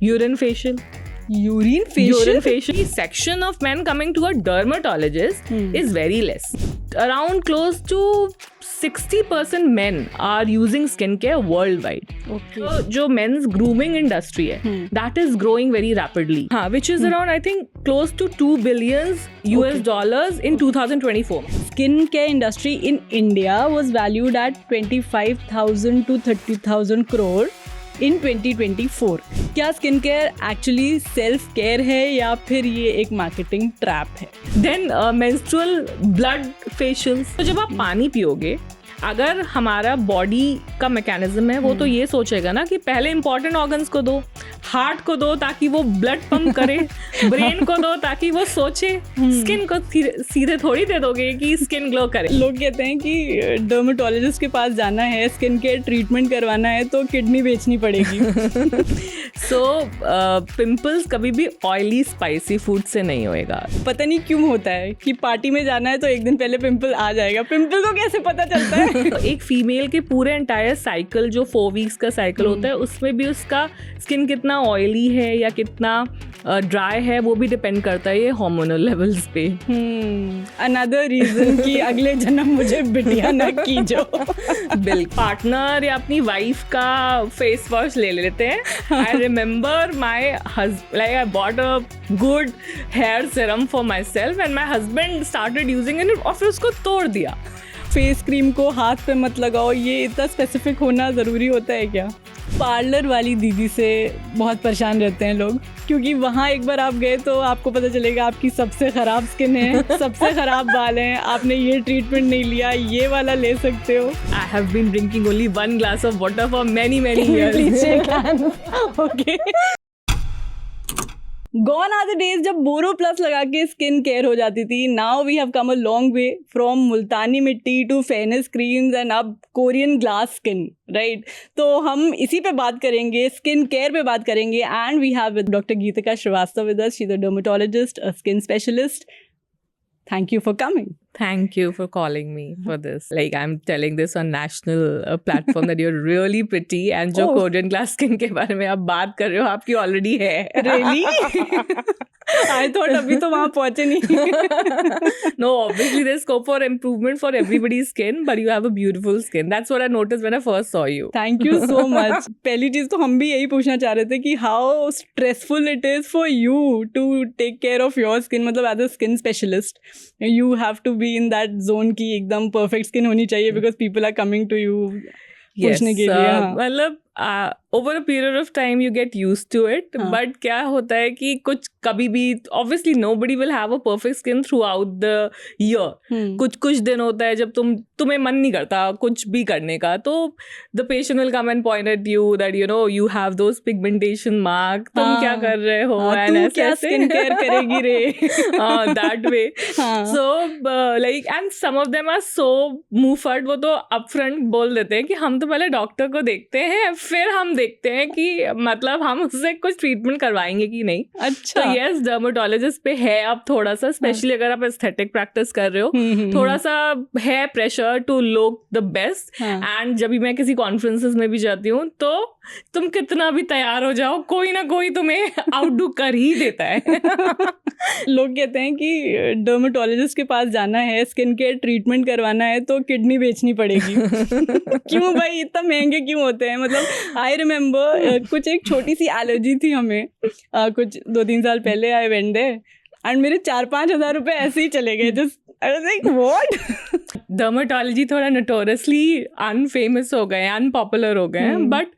urine facial. Urine facial. The section of men coming to a dermatologist is very less. Around close to 60% men are using skincare worldwide. Okay. So, जो men's grooming industry है, that is growing very rapidly. Which is around I think close to $2 billion US in 2024. Skincare industry in India was valued at 25,000 to 30,000 crore in 2024. क्या skin care actually self care है या फिर ये एक marketing trap है? Then menstrual blood facials. तो जब आप पानी पियोगे, अगर हमारा बॉडी का मैकेनिज्म है वो तो ये सोचेगा ना कि पहले इंपॉर्टेंट ऑर्गन्स को दो, हार्ट को दो ताकि वो ब्लड पंप करे, ब्रेन को दो ताकि वो सोचे, स्किन को सीधे थोड़ी दे दोगे कि स्किन ग्लो करे. लोग कहते हैं कि डर्मेटोलॉजिस्ट के पास जाना है, स्किन केयर ट्रीटमेंट करवाना है तो किडनी बेचनी पड़ेगी. सो पिंपल्स कभी भी ऑयली स्पाइसी फूड से नहीं होएगा. पता नहीं क्यों होता है कि पार्टी में जाना है तो एक दिन पहले पिंपल आ जाएगा. पिंपल को कैसे पता चलता है? एक फीमेल के पूरे एंटायर साइकिल जो 4 वीक्स का साइकिल होता है उसमें भी उसका स्किन कितना ऑयली है या कितना ड्राई है वो भी डिपेंड करता है ये हार्मोनल लेवल्स पे. अनदर रीजन कि अगले जन्म मुझे बिटिया ना कीजो. बिल पार्टनर या अपनी वाइफ का फेस वॉश ले लेते हैं. I remember my like I bought a good hair serum for myself and my husband started using it और फिर उसको तोड़ दिया. फेस क्रीम को हाथ पे मत लगाओ, ये इतना स्पेसिफिक होना ज़रूरी होता है क्या? पार्लर वाली दीदी से बहुत परेशान रहते हैं लोग क्योंकि वहाँ एक बार आप गए तो आपको पता चलेगा आपकी सबसे ख़राब स्किन है, सबसे ख़राब बाल हैं, आपने ये ट्रीटमेंट नहीं लिया, ये वाला ले सकते हो. I have been drinking only 1 glass of water for many years. Okay. Gone are the days जब बोरो प्लस लगा के स्किन केयर हो जाती थी. Now we have come a long way from Multani mitti to fairness creams and अब Korean glass skin, right? तो हम इसी पे बात करेंगे, स्किन केयर पे बात करेंगे. And we have with doctor Geetika Srivastava with us. She is a dermatologist, a skin specialist. Thank you for coming. Thank you for calling me for this. Like I'm telling this on national platform that you're really pretty and जो Korean glass skin के बारे में आप बात कर रहे हो आपकी already है. Really? I thought अभी तो वहाँ पहुँचे नहीं. No, obviously there's scope for improvement for everybody's skin, but you have a beautiful skin. That's what I noticed when I first saw you. Thank you so much. पहली चीज़ तो हम भी यही पूछना चाह रहे थे कि how stressful it is for you to take care of your skin. मतलब as a skin specialist, you have to be in that zone कि एकदम perfect skin होनी चाहिए because people are coming to you. Yes, हाँ. मतलब over a period of time you get used to it. But क्या होता है कि कुछ कभी भी obviously nobody will have a perfect skin throughout the year. कुछ दिन होता है जब तुम्हें मन नहीं करता कुछ भी करने का तो the patient will come and point at you that you know you have those pigmentation mark. तुम क्या कर रहे हो? तू क्या स्किन केयर करेगी रे? That way. So like and some of them are so muffled वो तो upfront बोल देते हैं कि हम तो पहले डॉक्टर को देखते हैं फिर हम देखते हैं कि मतलब हम उससे कुछ ट्रीटमेंट करवाएंगे कि नहीं. अच्छा. तो यस डर्मेटोलॉजिस्ट पे है अब थोड़ा सा स्पेशली अगर आप एस्थेटिक प्रैक्टिस कर रहे हो थोड़ा सा है pressure to look the best. And जब भी मैं किसी कॉन्फ्रेंसेस में भी जाती हूँ तो तुम कितना भी तैयार हो जाओ कोई ना कोई तुम्हें आउटडू कर ही देता है. लोग कहते हैं कि डर्मेटोलॉजिस्ट के पास जाना है, स्किन केयर ट्रीटमेंट करवाना है तो किडनी बेचनी पड़ेगी. क्यों भाई इतना महंगे क्यों होते हैं? मतलब आई रिमेम्बर कुछ एक छोटी सी एलर्जी थी हमें कुछ 2-3 साल पहले. आई वेंट देयर एंड मेरे 4-5 हज़ार रुपए ऐसे ही चले गए. Just I was like what. Dermatology थोड़ा नोटोरियसली अनफेमस हो गए, अनपॉपुलर हो गए हैं. बट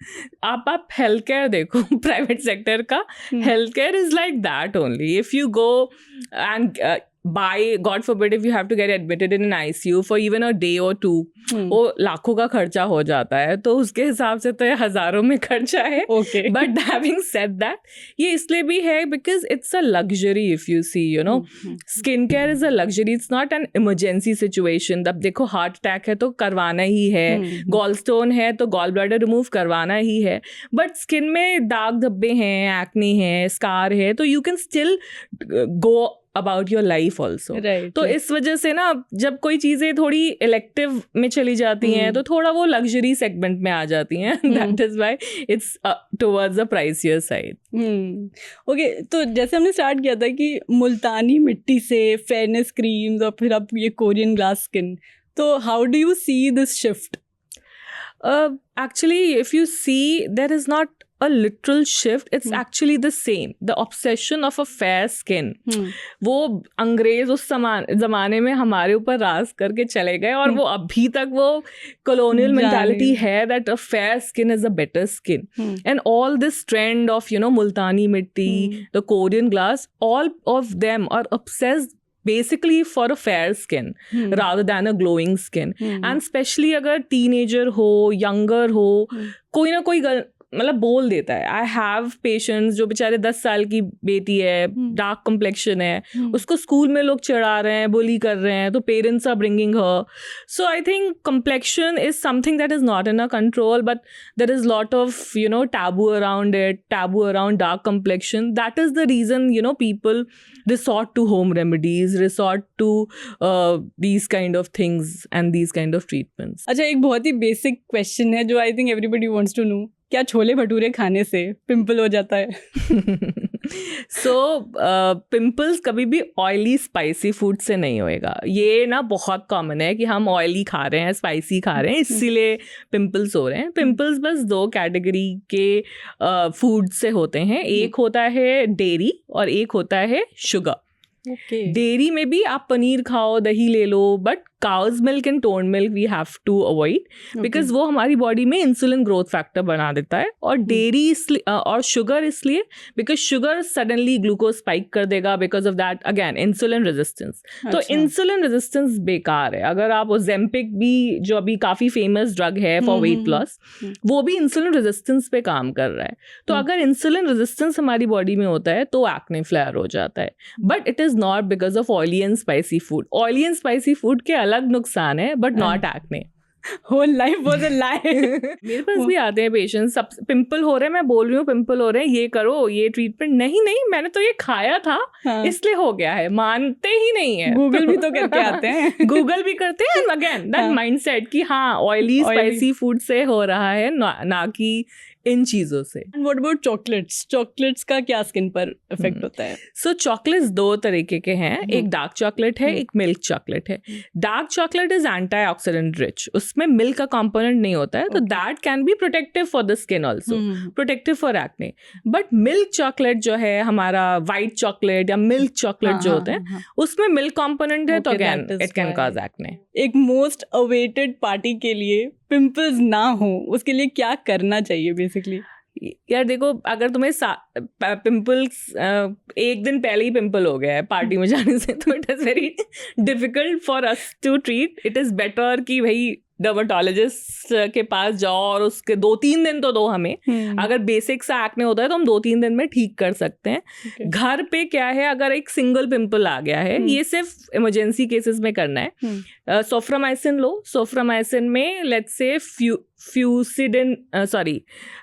आप हेल्थ केयर देखो प्राइवेट सेक्टर का health care is like that only. If you go and by God forbid if you have to get admitted in an ICU for even a day or two, वो लाखों का खर्चा हो जाता है. तो उसके हिसाब से तो ये हज़ारों में खर्चा है. But having said that, ये इसलिए भी है because it's a luxury if you see, you know. Skincare is a luxury. It's not an emergency situation. अब देखो हार्ट अटैक है तो करवाना ही है, गॉल स्टोन है तो गॉल ब्लैडर रिमूव करवाना ही है. बट स्किन में दाग धब्बे हैं, एक्ने है, स्कार है, तो you can still go about your life also. Right, तो right. इस वजह से ना जब कोई चीज़ें थोड़ी इलेक्टिव में चली जाती हैं तो थोड़ा वो लग्जरी सेगमेंट में आ जाती हैं. That is why it's towards the pricier side. Okay, तो जैसे हमने स्टार्ट किया था कि मुल्तानी मिट्टी से फेयरनेस क्रीम्स और फिर अब ये कोरियन ग्लास स्किन, तो how do you see this shift? Actually, if you see, there is not a literal shift. It's actually the same. The obsession of a fair skin. वो अंग्रेज उस जमाने में हमारे ऊपर राज करके चले गए और वो अभी तक वो colonial mentality है that a fair skin is a better skin. And all this trend of, Multani mitti, the Korean glass, all of them are obsessed basically for a fair skin rather than a glowing skin. And especially अगर teenager हो, younger हो, कोई ना कोई मतलब बोल देता है. आई हैव पेशेंट्स जो बेचारे 10 साल की बेटी है, डार्क कम्प्लेक्शन है, उसको स्कूल में लोग चढ़ा रहे हैं, बुली कर रहे हैं, तो parents are bringing her. So I think complexion is something that is not in a control, but there is lot of taboo around it, taboo around dark complexion. That is the reason people resort to home remedies, resort to these kind of things and these kind of treatments. अच्छा, एक बहुत ही basic question है जो I think everybody wants to know. क्या छोले भटूरे खाने से pimple हो जाता है? सो पिंपल्स कभी भी ऑयली स्पाइसी फूड से नहीं होएगा. ये ना बहुत कॉमन है कि हम ऑयली खा रहे हैं, स्पाइसी खा रहे हैं, इसीलिए पिंपल्स हो रहे हैं. पिंपल्स बस 2 कैटेगरी के फूड से होते हैं. एक होता है डेयरी और एक होता है शुगर. डेयरी में भी आप पनीर खाओ, दही ले लो, but cow's milk and tone milk we have to avoid because वो हमारी बॉडी में इंसुलिन ग्रोथ फैक्टर बना देता है. और डेयरी इसलिए और शुगर इसलिए because sugar suddenly glucose spike कर देगा because of that again insulin resistance. तो इंसुलिन रेजिस्टेंस बेकार है. अगर आप ओजेम्पिक भी जो अभी काफ़ी फेमस ड्रग है फॉर वेट लॉस, वो भी इंसुलिन रेजिस्टेंस पे काम कर रहा है. तो अगर इंसुलिन रेजिस्टेंस हमारी बॉडी में होता है तो एक्ने फ्लेयर हो जाता है. But it is not because of oily and spicy food. Oily and spicy food के अलग नुकसान है but not acne. Whole life was a lie. मेरे पास भी आते हैं पेशेंट्स, सब पिंपल हो रहे हैं, मैं बोल रही हूँ पिंपल हो रहे हैं, ये करो, ये ट्रीटमेंट. नहीं मैंने तो ये खाया था, इसलिए हो गया है. मानते ही नहीं है. गूगल भी तो करके आते हैं. गूगल भी करते हैं. एंड अगेन दैट माइंडसेट कि हाँ ऑयली स्पाइसी फूड से हो रहा है, ना कि इन चीज़ों से. What about chocolates? चॉकलेट्स का क्या स्किन पर इफेक्ट होता है? सो चॉकलेट्स 2 तरीके के हैं. एक डार्क चॉकलेट है, एक मिल्क चॉकलेट है. Dark chocolate is antioxidant rich, उसमें मिल्क का कंपोनेंट नहीं होता है, तो that can be protective for the skin also, protective for acne. But milk chocolate जो है हमारा वाइट चॉकलेट या मिल्क चॉकलेट जो होते हैं, उसमें मिल्क कंपोनेंट है, तो again it can cause acne. एक मोस्ट अवेटेड पार्टी के लिए पिंपल्स ना हो, उसके लिए क्या करना चाहिए बेसिकली? यार देखो, अगर तुम्हें पिंपल्स एक दिन पहले ही पिंपल हो गया है पार्टी में जाने से, तो it is very difficult for us to treat. It is better कि भाई डर्माटोलॉजिस्ट के पास जाओ और उसके 2-3 दिन तो दो हमें. अगर बेसिक सा एक्ने होता है तो हम 2-3 दिन में ठीक कर सकते हैं. घर पे क्या है, अगर एक सिंगल पिंपल आ गया है, ये सिर्फ इमरजेंसी केसेस में करना है. सोफ्रामाइसिन लो. सोफ्रामाइसिन में लेट्स से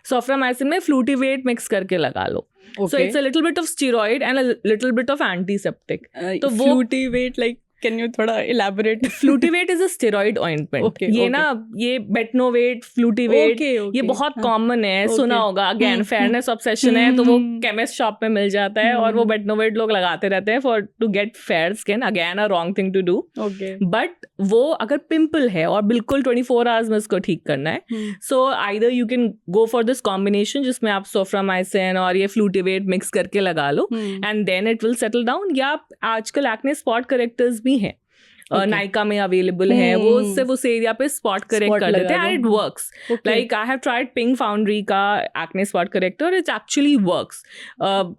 सोफ्रामाइसिन में फ्लूटिवेट मिक्स करके लगा लो. So it's a little bit of steroid and a little bit of antiseptic. तो फ्लूटिवेट लाइक कैन यू थोड़ा elaborate? Flutivate is a steroid ointment. ये ना ये बेटनोवेट, फ्लूटिवेट, ये बहुत कॉमन है, सुना होगा. अगेन फेयरनेस ऑब्सेशन है, तो वो केमिस्ट शॉप में मिल जाता है और वो बेटनोवेट लोग लगाते रहते हैं for to get fair skin. Again a wrong thing to do. But वो अगर पिंपल है और बिल्कुल 24 आवर्स में उसको ठीक करना है, so either you can go for this combination जिसमें आप सोफ्रामाइसिन और ये फ्लूटिवेट मिक्स करके लगा लो and then it will settle down. या आजकल एक्ने स्पॉट करेक्टर्स भी हैं, नाइका में अवेलेबल है, वो सिर्फ उस एरिया पे स्पॉट करेक्ट कर देते हैं and it works. Like I have tried pink foundry का acne spot corrector, it actually works.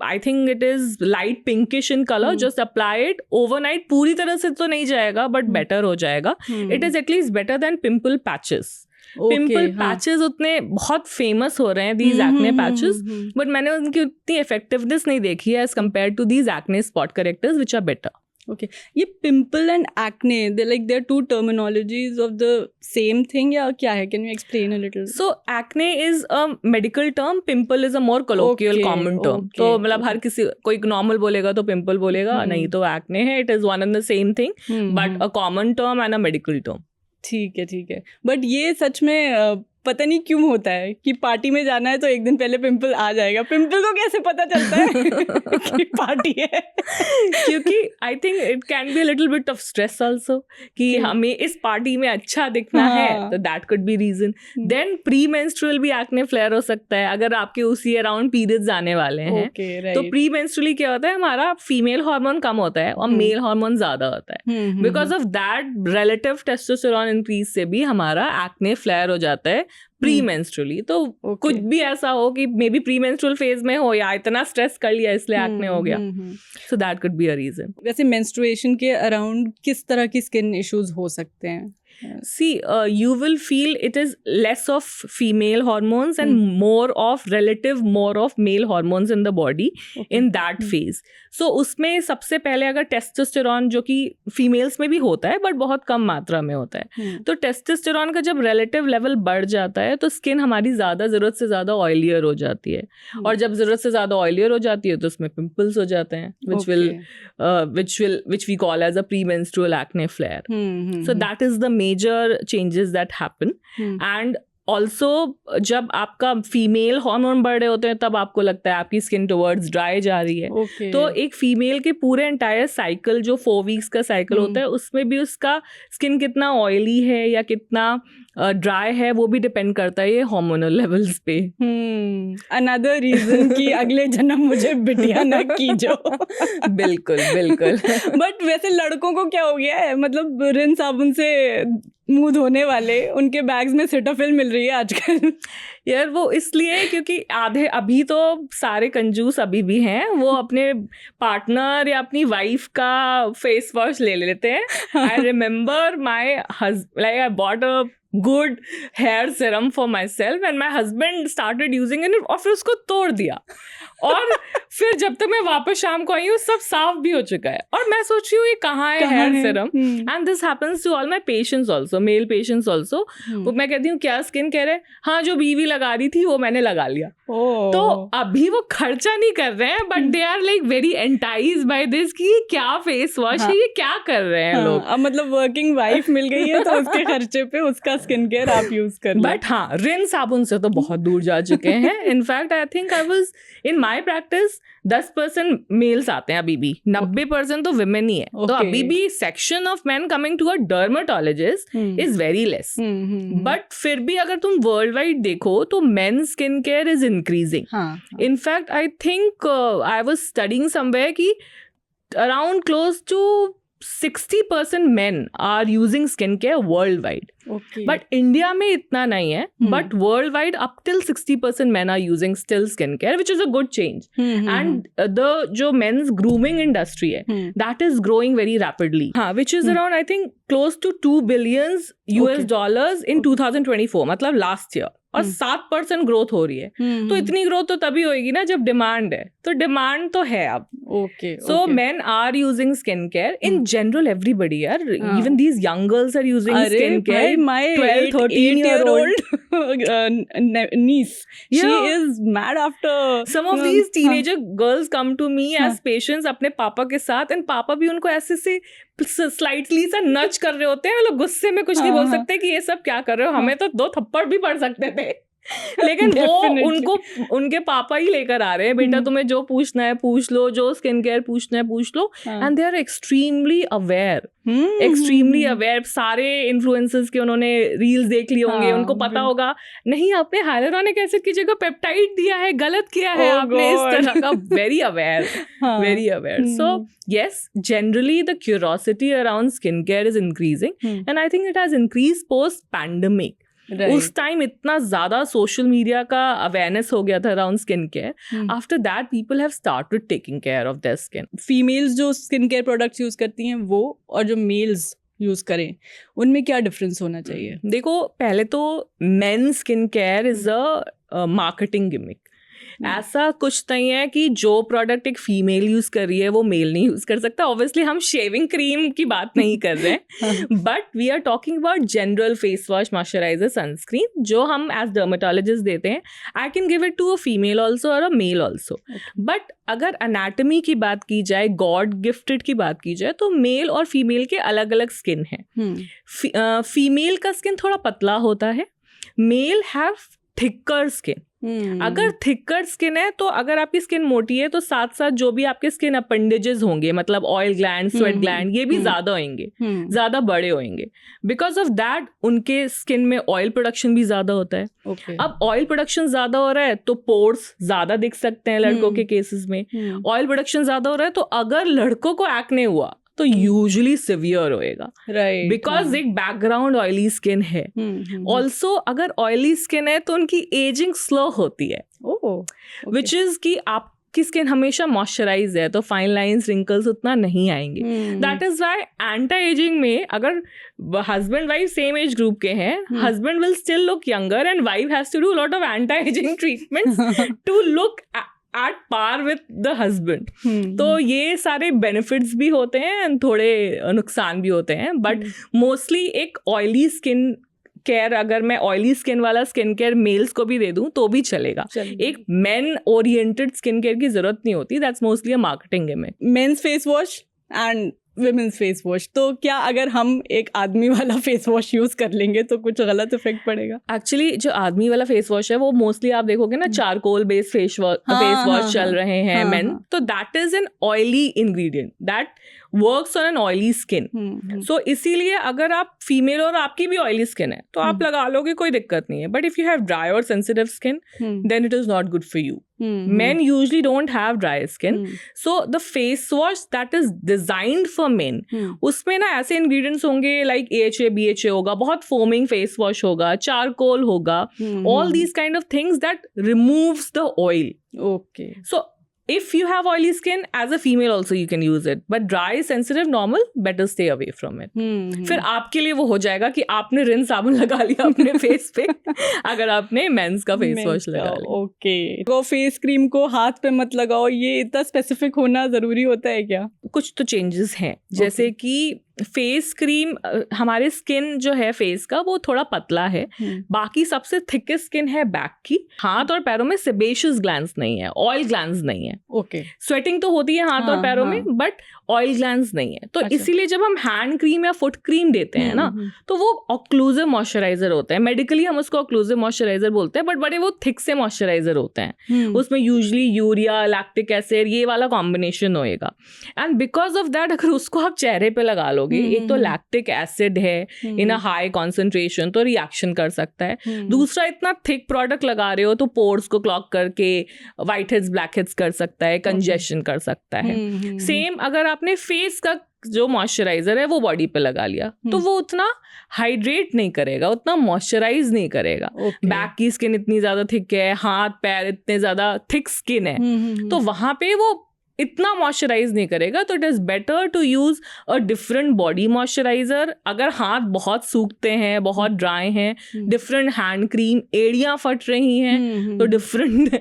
I think it is light pinkish in colour. Just apply it overnight. पूरी तरह से तो नहीं जाएगा बट बेटर हो जाएगा. It is at least better than pimple patches. Pimple patches उतने बहुत फेमस हो रहे हैं, दीज एक्ने पैचेस, बट मैंने उनकी उतनी इफेक्टिवनेस नहीं देखी है as compared to these acne spot correctors which are better. Okay, ये pimple and acne, they like they're two terminologies of the same thing या क्या है? Can you explain a little? So acne is a medical term, pimple is a more colloquial Okay, common term. okay, तो मतलब हर किसी, कोई normal बोलेगा तो pimple बोलेगा, नहीं तो एक्ने है. It is one and the same thing, but a common term and a medical term. ठीक है. बट ये सच में पता नहीं क्यों होता है कि पार्टी में जाना है तो एक दिन पहले पिंपल आ जाएगा. पिंपल को कैसे पता चलता है कि पार्टी है? क्योंकि I think it can be a little bit of stress also कि हमें इस पार्टी में अच्छा दिखना है, तो that could be reason. Then pre menstrual भी एक्ने फ्लेयर हो सकता है अगर आपके उसी अराउंड पीरियड्स आने वाले हैं. तो प्री मेंस्ट्रुअली क्या होता है, हमारा फीमेल हार्मोन कम होता है और मेल हार्मोन ज्यादा होता है. Because of that relative testosterone increase से भी हमारा एक्ने फ्लेयर हो जाता है प्री मेंस्ट्रुअली. तो कुछ भी ऐसा हो कि may be pre menstrual phase में हो या इतना स्ट्रेस कर लिया इसलिए एक्ने हो गया. So that could be a reason. वैसे मेंस्ट्रुएशन के अराउंड किस तरह की स्किन इश्यूज हो सकते हैं? See, you will feel it is less of female hormones and more of male hormones in the body in that phase. So उसमें सबसे पहले अगर टेस्टोस्टेरोन, जो कि फीमेल्स में भी होता है बट बहुत कम मात्रा में होता है, तो टेस्टोस्टेरोन का जब रिलेटिव लेवल बढ़ जाता है तो स्किन हमारी ज़्यादा ज़रूरत से ज़्यादा ऑयलियर हो जाती है. और जब ज़रूरत से ज़्यादा ऑयलियर हो जाती है तो उसमें पिंपल्स हो जाते हैं which we call as a premenstrual acne flare. So that is the major changes that happen. And also जब आपका फीमेल हार्मोन बढ़ रहे होते हैं तब आपको लगता है आपकी स्किन टुवर्ड्स ड्राई जा रही है. तो एक फीमेल के पूरे एंटायर साइकिल जो 4 वीक्स का साइकिल होता है उसमें भी उसका स्किन कितना ऑयली है या कितना ड्राई है वो भी डिपेंड करता है ये हार्मोनल लेवल्स पे. अनदर रीजन कि अगले जन्म मुझे बिटिया ना कीजो. बिल्कुल. बट वैसे लड़कों को क्या हो गया है, मतलब रिन साबुन से मुंह धोने वाले उनके बैग्स में सिटाफिल मिल रही है आजकल. यार वो इसलिए क्योंकि आधे अभी तो सारे कंजूस अभी भी हैं, वो अपने पार्टनर या अपनी वाइफ का फेस वॉश ले लेते हैं. I remember my like I bought a good hair serum for myself and my husband started using it और फिर उसको तोड़ दिया. और फिर जब तक मैं वापस शाम को आई हूँ सब साफ भी हो चुका है और मैं सोच रही हूँ ये कहाँ है hair serum. And this happens to all my patients also, male patients also. वो मैं कहती हूँ क्या स्किन केयर है? हाँ, जो बीवी लगा रही थी वो मैंने लगा लिया. तो अभी वो खर्चा नहीं कर रहे हैं but they are like very enticed by this कि क्या फेस वॉश है, ये क्या कर रहे हैं लोग. अब मतलब वर्किंग वाइफ मिल गई है तो उसके खर्चे पे उसका स्किन केयर आप यूज कर. बट हाँ, रिन साबुन से तो बहुत दूर जा चुके हैं. In fact I think I was in my practice 10% males आते हैं अभी भी, 90% तो विमेन ही है. तो अभी भी section of man coming to a dermatologist is very less. But फिर भी अगर तुम वर्ल्ड वाइड देखो तो men skin care is increasing. In fact I think I was studying somewhere कि around close to 60% men are using skincare worldwide. Okay. But India में इतना नहीं है. But worldwide up till 60% men are using still skincare, which is a good change. And the जो men's grooming industry है, that is growing very rapidly. Which is around I think close to $2 billion US in 2024, मतलब last year. और 7% growth हो रही है. तो इतनी growth तो तभी होगी ना जब डिमांड है. तो डिमांड तो है अब. So men are using skincare in general. Everybody यार, even these young girls are using skincare. My 12-13-year-old niece, she is mad after. Some of these teenager girls come to me as patients अपने पापा के साथ, and पापा भी उनको ऐसे से स्लाइटली सा नच कर रहे होते हैं. मतलब गुस्से में कुछ नहीं बोल सकते कि ये सब क्या कर रहे हो, हमें तो 2 थप्पड़ भी पड़ सकते थे. लेकिन वो उनको उनके पापा ही लेकर आ रहे हैं, बेटा तुम्हें जो पूछना है पूछ लो, जो स्किन केयर पूछना है पूछ लो. And they are extremely aware. सारे इन्फ्लुएंसर्स के उन्होंने रील्स देख लिए होंगे, उनको पता होगा नहीं आपने हाइलुरोनिक एसिड की जगह पेप्टाइड दिया है, गलत किया है आपने, इस तरह का. Very aware. So yes, generally the curiosity around skincare is increasing, and I think it has increased post pandemic. उस टाइम इतना ज्यादा सोशल मीडिया का अवेयरनेस हो गया था around skin care. After that people have started taking care of their skin. Females जो skin care products use करती हैं वो और जो मेल्स यूज करें उनमें क्या डिफरेंस होना चाहिए? देखो, पहले तो men skin care is a marketing gimmick. ऐसा कुछ नहीं है कि जो प्रोडक्ट एक फीमेल यूज कर रही है वो मेल नहीं यूज कर सकता. ऑब्वियसली हम शेविंग क्रीम की बात नहीं कर रहे हैं, but we are talking about general face wash, moisturiser, sunscreen जो हम एज डर्मेटोलॉजिस्ट देते हैं. I can give it to a female also और अ मेल ऑल्सो. बट अगर एनाटमी की बात की जाए, गॉड गिफ्टेड की बात की जाए, तो मेल और फीमेल के अलग अलग स्किन है. फीमेल का स्किन थोड़ा पतला होता है, मेल हैव थिकर स्किन. अगर थिकर स्किन है तो अगर आपकी स्किन मोटी है तो साथ साथ जो भी आपके स्किन अपेंडेजेस होंगे, मतलब ऑयल ग्लैंड, स्वेट ग्लैंड, ये भी ज्यादा होंगे, ज्यादा बड़े होंगे. बिकॉज ऑफ दैट उनके स्किन में ऑयल प्रोडक्शन भी ज्यादा होता है. अब ऑयल प्रोडक्शन ज्यादा हो रहा है तो पोर्स ज्यादा दिख सकते हैं लड़कों के केसेस में. ऑयल प्रोडक्शन ज्यादा हो रहा है तो अगर लड़कों को एक्ने हुआ तो यूजुअली सिवियर होएगा, राइट, बिकॉज एक बैकग्राउंड ऑयली स्किन है. ऑल्सो अगर ऑयली स्किन है तो उनकी एजिंग स्लो होती है, विच इज कि आपकी स्किन हमेशा मॉइस्चराइज है तो फाइन लाइंस, रिंकल्स उतना नहीं आएंगे. That is why anti ageing में अगर husband wife same age group के हैं, husband will still look younger and wife has to do lot of anti ageing treatments to look at par with the husband. तो ये सारे benefits भी होते हैं and थोड़े नुकसान भी होते हैं. बट मोस्टली एक ऑयली स्किन केयर, अगर मैं ऑयली स्किन वाला स्किन केयर मेल्स को भी दे दूं तो भी चलेगा. एक मेन ओरिएंटेड स्किन केयर की जरूरत नहीं होती. That's mostly a marketing gimmick. Men's face wash and women's face wash, तो क्या अगर हम एक आदमी वाला फेस वॉश यूज कर लेंगे तो कुछ गलत इफेक्ट पड़ेगा? एक्चुअली जो आदमी वाला फेस वॉश है वो मोस्टली आप देखोगे ना चारकोल बेस्ड फेस वॉश चल रहे हैं मेन. तो that is an oily ingredient that works on an oily skin. So इसीलिए अगर आप फीमेल और आपकी भी ऑयली स्किन है तो आप लगा लोगे, कोई दिक्कत नहीं है. But if you have dry और sensitive skin then it is not good for you. Men usually don't have dry skin. So the face wash that is designed for men, उसमें ना ऐसे ingredients होंगे like AHA, BHA होगा, बहुत foaming face wash होगा, charcoal होगा, all these kind of things that removes the oil. Okay. So if you have oily skin, as a female also you can use it. But dry, sensitive, normal, better stay away from it. फिर आपके लिए वो हो जाएगा कि आपने रिन साबुन लगा लिया अपने फेस पे अगर आपने मेंस का फेस वॉश लगा लिया. ओके. वो फेस क्रीम को हाथ पे मत लगाओ, ये इतना स्पेसिफिक होना जरूरी होता है क्या? कुछ तो चेंजेस हैं, जैसे कि फेस क्रीम, हमारे स्किन जो है फेस का वो थोड़ा पतला है. बाकी सबसे थिकेस्ट स्किन है बैक की. हाथ और पैरों में सेबेशियस ग्लैंड्स नहीं है, ऑयल ग्लैंड्स नहीं है. ओके. स्वेटिंग तो होती है हाथ और पैरों में, बट ऑयल ग्लैंड्स नहीं है. तो इसीलिए जब हम हैंड क्रीम या फुट क्रीम देते हैं ना तो वो ऑक्लूसिव मॉइस्चराइजर होता है. मेडिकली हम उसको ऑक्लूसिव मॉइस्चराइजर बोलते हैं, बट बड़े वो थिक से मॉइस्चराइजर होते हैं. उसमें यूजुअली यूरिया, लैक्टिक एसिड, ये वाला कॉम्बिनेशन होएगा. एंड बिकॉज ऑफ दैट अगर उसको आप चेहरे पे लगा लोगे, एक तो लैक्टिक एसिड है इन अ हाई कॉन्सेंट्रेशन तो रिएक्शन कर सकता है. दूसरा, इतना थिक प्रोडक्ट लगा रहे हो तो पोर्स को क्लॉग करके व्हाइट हेड्स, ब्लैक हेड्स कर सकता है, कंजेशन कर सकता है. सेम अगर आपने फेस का जो मॉइस्चराइजर है वो बॉडी पे लगा लिया तो वो उतना हाइड्रेट नहीं करेगा, उतना मॉइस्चराइज नहीं करेगा. बैक की स्किन इतनी ज्यादा थिक है, हाथ पैर इतने ज्यादा थिक स्किन है, तो वहां पे वो इतना मॉइस्चराइज नहीं करेगा. तो it is better to use a different body moisturiser. अगर हाथ बहुत सूखते हैं, बहुत ड्राई हैं, डिफरेंट हैंड क्रीम, एड़ियां फट रही हैं तो डिफरेंट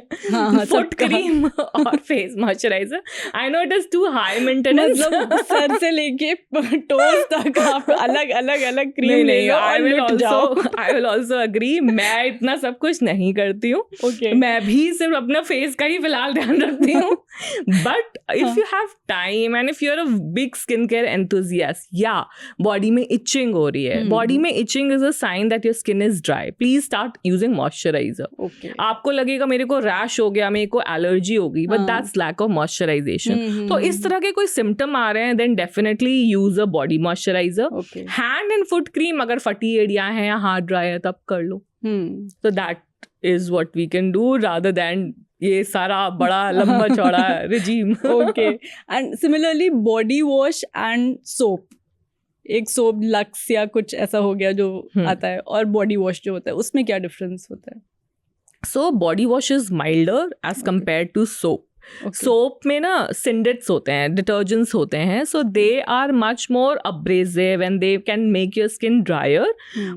फुट क्रीम और face moisturiser. I know it is too high maintenance. सर से लेके टोज तक आप अलग अलग अलग क्रीम ले लो. I will also agree. मैं इतना सब कुछ नहीं करती हूँ. मैं भी सिर्फ अपना फेस का ही फिलहाल ध्यान रखती हूँ. But if you have time and if you're a big skincare enthusiast, body में itching हो रही है. Body में itching is a sign that your skin is dry. Please start using moisturizer. आपको लगेगा मेरे को रैश हो गया, मेरे को एलर्जी हो गई, but that's lack of moisturization. तो इस तरह के कोई सिम्टम आ रहे हैं, then definitely use a body moisturizer. Hand and foot cream अगर फटी एड़ियां हैं या हाथ ड्राई है तब कर लो. So that is what we can do rather than ये सारा बड़ा लंबा चौड़ा regime. Okay. And similarly body wash and soap, एक सोप लक्स या कुछ ऐसा हो गया जो आता है, और बॉडी वॉश जो होता है उसमें क्या डिफरेंस होता है? So body wash is milder as compared to soap. Soap में ना सिंडेट्स होते हैं, डिटर्जेंट्स होते हैं, so they are much more abrasive and they can make your skin dryer.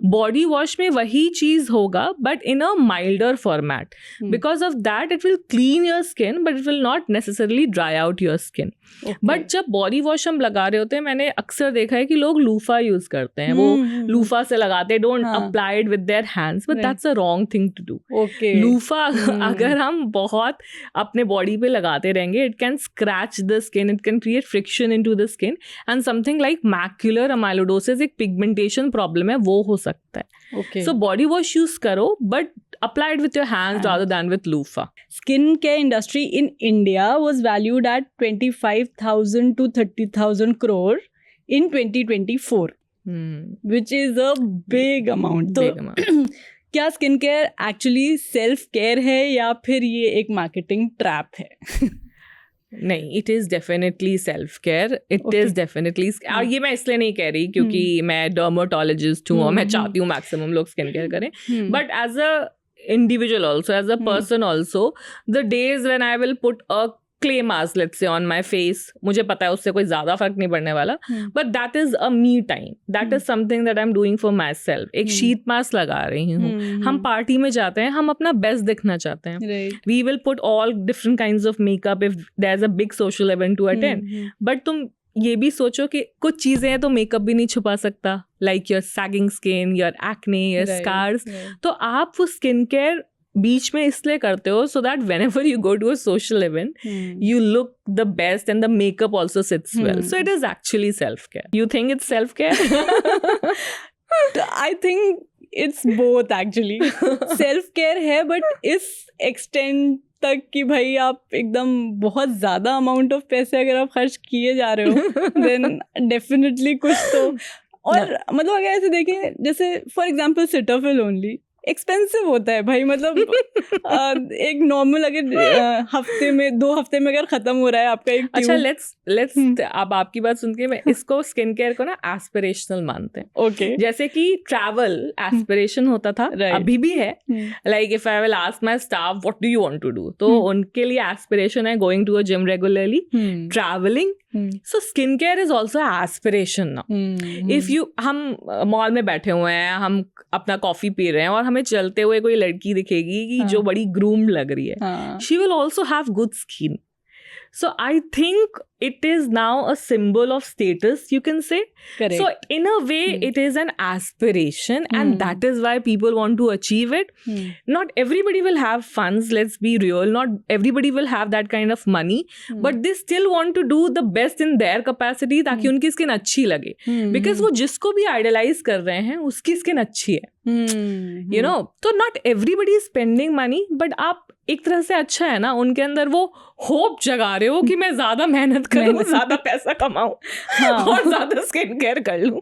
Body wash में वही चीज होगा but in a milder format. Because of that it will clean your skin but it will not necessarily dry out your skin. But जब body wash हम लगा रहे होते हैं, मैंने अक्सर देखा है कि लोग लूफा यूज करते हैं, वो लूफा से लगाते, don't apply it with their hands, but that's a wrong thing to do. Loofah अगर हम बहुत अपने बॉडी पे लगाते रहेंगे, it can scratch the skin, it can create friction into the skin and something like macular amyloidosis, एक pigmentation problem है, वो हो सकता है. सो बॉडी वॉश यूज करो but apply it with your hands rather than with loofah. Skincare industry in India was valued at 25,000 to 30,000 crore in 2024, which is a big amount. तो क्या skin care actually self care है या फिर ये एक marketing trap है? नहीं, it is definitely self care. It is definitely, और ये मैं इसलिए नहीं कह रही क्योंकि मैं डर्माटोलॉजिस्ट हूँ और मैं चाहती हूँ मैक्सिमम लोग स्किन केयर करें, but as a individual also, as a person also, the days when I will put a clay mask, let's say, on my face, मुझे पता है उससे कोई ज़्यादा फर्क नहीं पड़ने वाला, but that is a me time, that is something that I'm doing for myself. एक शीट मास्क लगा रही हूँ. हम पार्टी में जाते हैं, हम अपना बेस्ट दिखना चाहते हैं. We will put all different kinds of makeup if there's a big social event to attend, but तुम ये भी सोचो कि कुछ चीजें हैं तो मेकअप भी नहीं छुपा सकता, like your sagging skin, your acne, your scars. तो आप वो स्किन केयर बीच में इसलिए करते हो so that whenever you go to a social event you look the best and the makeup also sits well. So it is actually self care. You think it's self care? I think it's both actually. Self care है but इस extent तक कि भाई आप एकदम बहुत ज़्यादा amount of पैसे अगर आप खर्च किए जा रहे हो देन डेफिनेटली कुछ तो. और मतलब अगर ऐसे देखें, जैसे for example Cetaphil only expensive होता है भाई. मतलब एक नॉर्मल अगर हफ्ते में 2 हफ्ते में अगर खत्म हो रहा है आपका एक. अच्छा, लेट्स अब आपकी बात सुन के मैं इसको स्किन केयर को ना एस्पिरेशनल मानते हैं. ओके. जैसे कि ट्रैवल एस्पिरेशन होता था, अभी भी है. Like if I will ask my staff what do you want to do, तो उनके लिए एस्पिरेशन है going to a gym regularly, travelling. So skin care is also aspiration now. If you, हम मॉल में बैठे हुए हैं, हम अपना कॉफी पी रहे हैं और हमें चलते हुए कोई लड़की दिखेगी कि जो बड़ी ग्रूम्ड लग रही है, she will also have good skin. So I think it is now a symbol of status, you can say. Correct. So in a way, it is an aspiration, and that is why people want to achieve it. Not everybody will have funds, let's be real. Not everybody will have that kind of money, but they still want to do the best in their capacity ताकि उनकी skin अच्छी लगे. Because वो जिसको भी idolize कर रहे हैं, उसकी स्किन अच्छी है. You know, तो not everybody is spending money, but आप एक तरह से अच्छा है ना, उनके अंदर वो होप जगा रहे हो कि मैं ज्यादा मेहनत करूँ, ज्यादा पैसा कमाऊँ और ज्यादा स्किन केयर कर लूँ.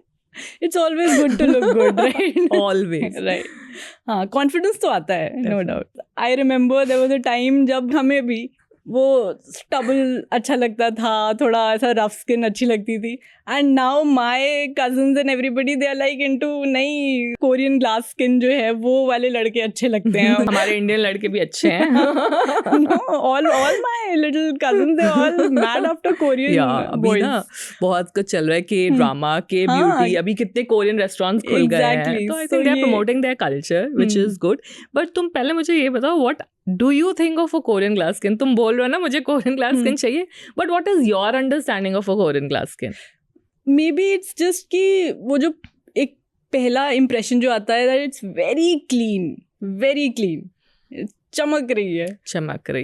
It's always good to look good, right? Always, right. हाँ, कॉन्फिडेंस तो आता है, no doubt. I remember there was a time जब हमें भी वो स्टबल अच्छा लगता था, थोड़ा ऐसा रफ स्किन अच्छी लगती थी. And now my cousins and everybody they are like into नई कोरियन ग्लास स्किन जो है वो वाले लड़के अच्छे लगते हैं. हमारे इंडियन लड़के भी अच्छे हैं. All my little cousins they all mad after Korean boys. बहुत कुछ चल रहा है, के ड्रामा, के ब्यूटी. अभी कितने कोरियन रेस्टोरेंट्स खुल गए हैं, तो I think they are promoting their culture which is good. But तुम पहले मुझे ये बताओ, what do you think of a Korean glass skin? तुम बोल रहे हो ना मुझे कोरियन ग्लास स्किन चाहिए, but what is your understanding of a Korean glass skin? Maybe it's just कि वो जो एक पहला इम्प्रेशन जो आता है दैट इट्स वेरी क्लीन, चमक रही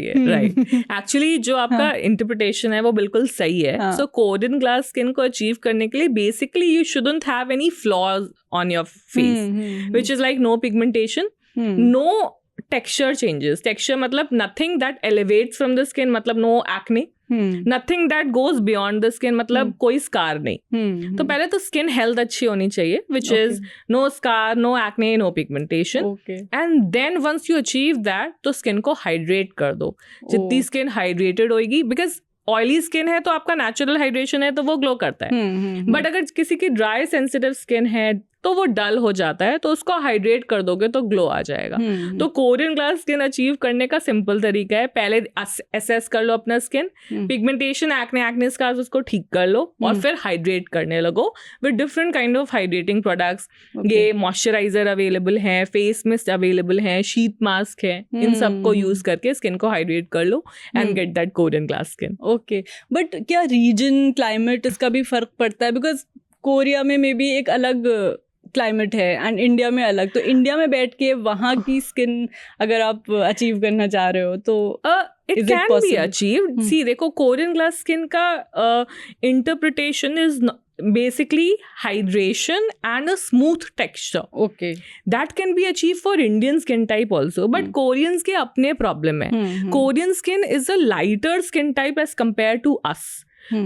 है, राइट. एक्चुअली जो आपका इंटरप्रिटेशन है वो बिल्कुल सही है. सो कोरियन ग्लास स्किन को अचीव करने के लिए basically you shouldn't have any flaws on your face, which is like no pigmentation, no texture changes. Texture मतलब nothing that elevates from the skin, मतलब no acne. Nothing that goes beyond the skin, मतलब कोई scar नहीं. तो पहले तो skin health अच्छी होनी चाहिए, which is no scar, no acne, no pigmentation. And then once you achieve that, तो skin को hydrate कर दो. जितनी skin hydrated होगी, because ऑयली स्किन है तो आपका नेचुरल हाइड्रेशन है तो वो ग्लो करता है. बट अगर किसी की ड्राई सेंसिटिव स्किन है, तो वो डल हो जाता है, तो उसको हाइड्रेट कर दोगे तो ग्लो आ जाएगा। तो कोरियन ग्लास स्किन अचीव करने का सिंपल तरीका है, पहले असेस कर लो अपना स्किन, पिगमेंटेशन एक्ने स्कार्स उसको ठीक कर लो और फिर हाइड्रेट करने लगो with different kind of hydrating products. ये मॉइस्चराइजर अवेलेबल है, फेस मिस्ट अवेलेबल है, शीट मास्क है, इन सबको यूज करके स्किन को हाइड्रेट कर लो and get that Korean glass skin. Okay, but क्या रीजन, क्लाइमेट, इसका भी फर्क पड़ता है? बिकॉज कोरिया में मे बी एक अलग क्लाइमेट है एंड इंडिया में अलग, तो इंडिया में बैठ के वहाँ की स्किन अगर आप अचीव करना चाह रहे हो तो it can be achieved. See, देखो कोरियन ग्लास स्किन का interpretation is basically hydration and a smooth texture. Okay. That can be achieved for Indian skin type also, but Koreans के अपने problem है. Korean skin is a lighter skin type as compared to us.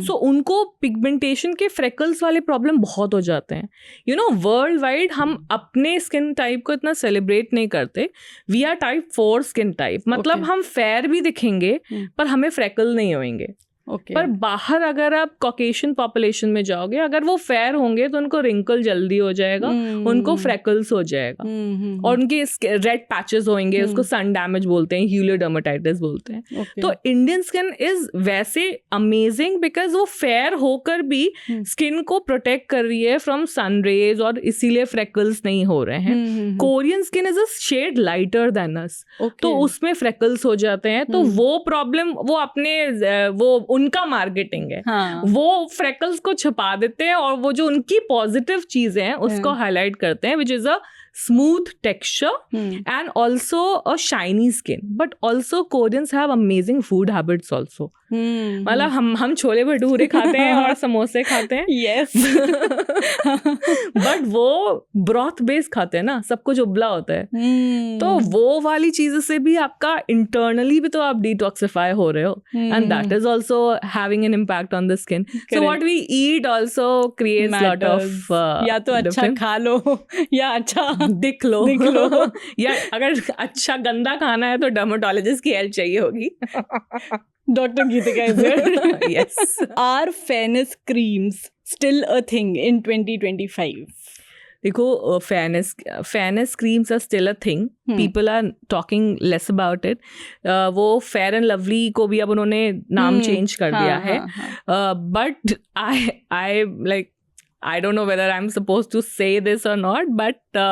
सो उनको pigmentation के freckles वाले problem बहुत हो जाते हैं। यू नो, वर्ल्ड वाइड हम अपने स्किन टाइप को इतना सेलिब्रेट नहीं करते। We are type 4 skin type, मतलब हम फेयर भी दिखेंगे पर हमें फ्रेकल नहीं होंगे। पर बाहर अगर आप कॉकेशियन पॉपुलेशन में जाओगे, अगर वो फेयर होंगे तो उनको रिंकल जल्दी हो जाएगा, उनको फ्रेकल्स हो जाएगा और उनके रेड पैचेस होंगे, उसको सन डैमेज बोलते हैं, ह्यूलियोडर्मेटाइटिस बोलते हैं। तो इंडियन स्किन इज वैसे अमेजिंग बिकॉज वो फेयर होकर भी स्किन को प्रोटेक्ट कर रही है फ्रॉम सन रेज और इसीलिए फ्रेकल्स नहीं हो रहे हैं। Korean skin is a shade lighter than us, तो उसमें फ्रेकल्स हो जाते हैं। तो वो प्रॉब्लम वो अपने वो उनका मार्केटिंग है। हाँ। वो फ्रेकल्स को छुपा देते हैं और वो जो उनकी पॉजिटिव चीजें हैं उसको हाईलाइट करते हैं, which is a smooth texture and also a shiny skin. But also Koreans have amazing food habits also. मतलब हम छोले भटूरे खाते हैं और समोसे खाते हैं। Yes. बट वो ब्रॉथ बेस खाते हैं ना, सब कुछ उबला होता है। तो वो वाली चीज़ से भी आपका इंटरनली भी तो आप डिटॉक्सिफाई हो रहे हो, and that is also having an impact on the skin. So what we eat also creates lot of, या तो अच्छा खा लो या अच्छा दिख लो या अगर अच्छा गंदा खाना है तो डर्मेटोलॉजिस्ट की हेल्प चाहिए होगी। Dr. Geetika is here. Yes. Are fairness creams still a thing in 2025? देखो, fairness creams are still a thing. People are talking less about it. वो Fair and Lovely को भी अब उन्होंने नाम चेंज कर दिया है. But I don't know whether I'm supposed to say this or not, but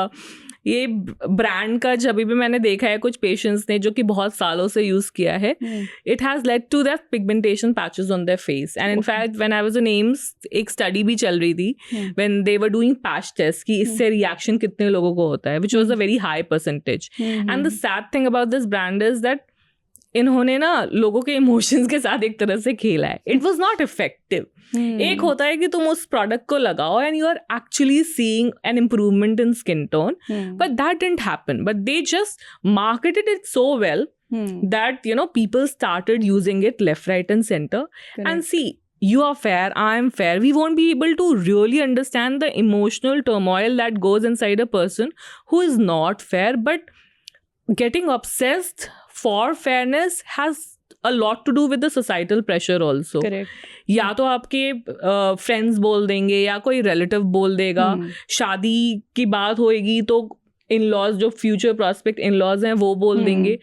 ये ब्रांड का जब भी मैंने देखा है कुछ पेशेंट्स ने जो कि बहुत सालों से यूज किया है, it has led to that pigmentation patches on their face. And in fact when I was in AIIMS एक स्टडी भी चल रही थी when they were doing patch test कि इससे रिएक्शन कितने लोगों को होता है, which was a very high percentage. And the sad thing about this brand is that इन्होंने ना लोगों के इमोशंस के साथ एक तरह से खेला है। It was not effective. एक होता है कि तुम उस प्रोडक्ट को लगाओ and you are actually seeing an improvement in skin tone, but that didn't happen. But they just marketed it so well that people started using it left, right and center. Correct. And see, you are fair, I am fair, we won't be able to really understand the emotional turmoil that goes inside a person who is not fair. But getting obsessed for fairness has a lot to do with the societal pressure also. Correct. या तो आपके friends बोल देंगे या कोई relative बोल देगा, शादी की बात होएगी तो इन लॉज जो फ्यूचर प्रॉस्पेक्ट इन लॉज हैं वो बोल देंगे।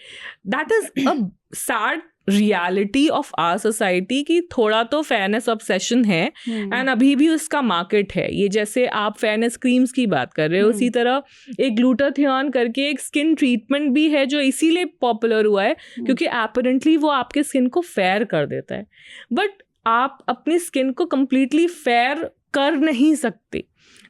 That is a sad reality of our society कि थोड़ा तो फेयरनेस ऑब्सेशन है एंड अभी भी उसका मार्केट है। ये जैसे आप फेयरनेस क्रीम्स की बात कर रहे हो, उसी तरह एक ग्लूटाथियोन करके एक स्किन ट्रीटमेंट भी है जो इसीलिए पॉपुलर हुआ है क्योंकि एपरेंटली वो आपके स्किन को फेयर कर देता है। बट आप अपनी स्किन को कंप्लीटली फेयर कर नहीं सकते।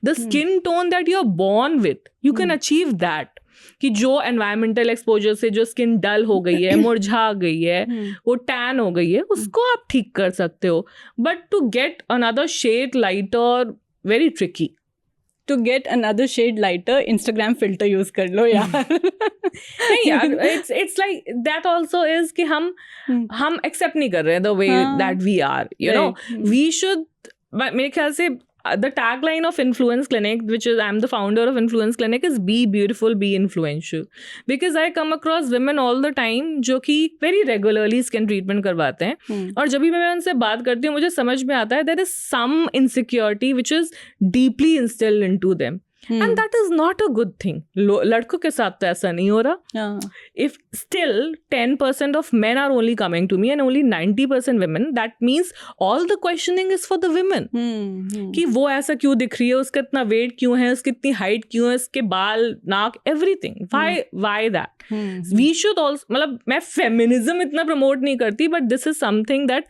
The skin tone that you're born with, you can achieve that. कि जो environmental exposure से जो skin dull हो गई है, मुरझा गई है, वो tan हो गई है, उसको आप ठीक कर सकते हो. But to get another shade lighter, very tricky. To get another shade lighter, Instagram filter use कर लो यार. नहीं यार, it's like that also is कि हम accept नहीं कर रहे हैं the way that we are. You know, we should. मेरे ख्याल से the tagline of Influence Clinic, which is I'm the founder of Influence Clinic, is be beautiful, be influential. Because I come across women all the time जो कि very regularly skin treatment करवाते हैं और जब भी मैं उनसे बात करती हूँ मुझे समझ में आता है there is some insecurity which is deeply instilled into them. And that is not a good thing. लड़कों के साथ तो ऐसा नहीं हो रहा. If still 10% of men are only coming to me and only 90% women, that means all the questioning is for the women. कि वो ऐसा क्यों दिख रही है, उसका इतना वेट क्यों है, उसकी इतनी हाइट क्यों है, उसके बाल, नाक, everything. Why that? We should also, मतलब मैं फेमिनिज्म इतना प्रमोट नहीं करती, but this is something that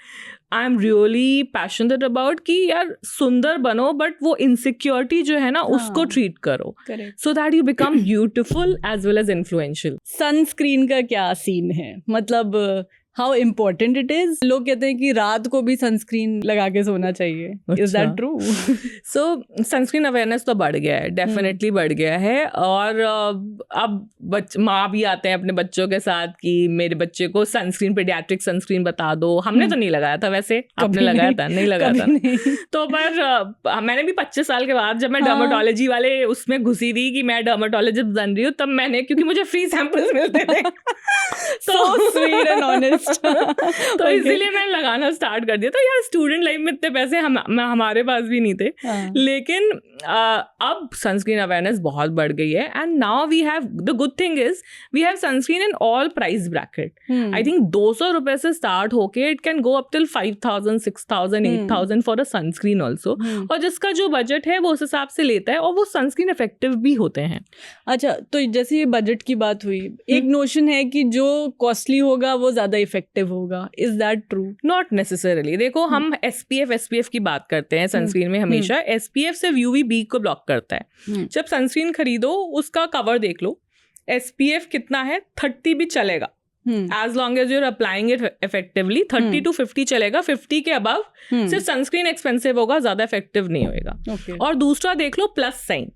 I am really passionate about कि यार सुंदर बनो, बट वो इनसिक्योरिटी जो है ना उसको ट्रीट करो, so that you become beautiful as well as influential. Sunscreen का क्या सीन है, मतलब हाउ इम्पोर्टेंट इट इज? लोग कहते हैं कि रात को भी सनस्क्रीन लगा के सोना चाहिए. Is that true? So sunscreen awareness तो बढ़ गया है, डेफिनेटली बढ़ गया है. और अब माँ भी आते हैं अपने बच्चों के साथ कि मेरे बच्चे को सनस्क्रीन, पीडियाट्रिक सनस्क्रीन बता दो. हमने तो नहीं लगाया था, वैसे आपने लगाया था? नहीं लगाया था. तो पर मैंने भी 25 साल के बाद जब मैं डर्मेटोलॉजी वाले उसमें घुसी थी कि मैं डर्मेटोलॉजिस्ट बन रही हूँ, तब मैंने, क्योंकि मुझे फ्री सैंपल्स मिलते थे so sweet and honest. तो इसीलिए मैंने लगाना स्टार्ट कर दिया. तो यार स्टूडेंट लाइफ में इतने पैसे हमारे पास भी नहीं थे. लेकिन अब सनस्क्रीन अवेयरनेस बहुत बढ़ गई है. And now we have, the good thing is we have sunscreen in all price bracket. I think 200 रुपए से स्टार्ट होके it can go up till 5,000, 6,000, 8,000 for a sunscreen also. और जिसका जो बजट है वो उस हिसाब से लेता है, और वो सनस्क्रीन इफेक्टिव भी होते हैं. अच्छा, तो जैसे ये बजट की बात हुई, एक नोशन है कि जो कॉस्टली होगा वो ज्यादा इफेक्टिव होगा. Is that true? Not necessarily. देखो हम SPF की बात करते हैं सनस्क्रीन में हमेशा. SPF सिर्फ UVB को ब्लॉक करता है. जब सनस्क्रीन खरीदो उसका कवर देख लो, SPF कितना है, 30 भी चलेगा. As long as you're applying it effectively. 30 to 50 चलेगा. 50 के अबव सिर्फ सनस्क्रीन एक्सपेंसिव होगा, ज्यादा इफेक्टिव नहीं होएगा. और दूसरा देख लो प्लस साइन,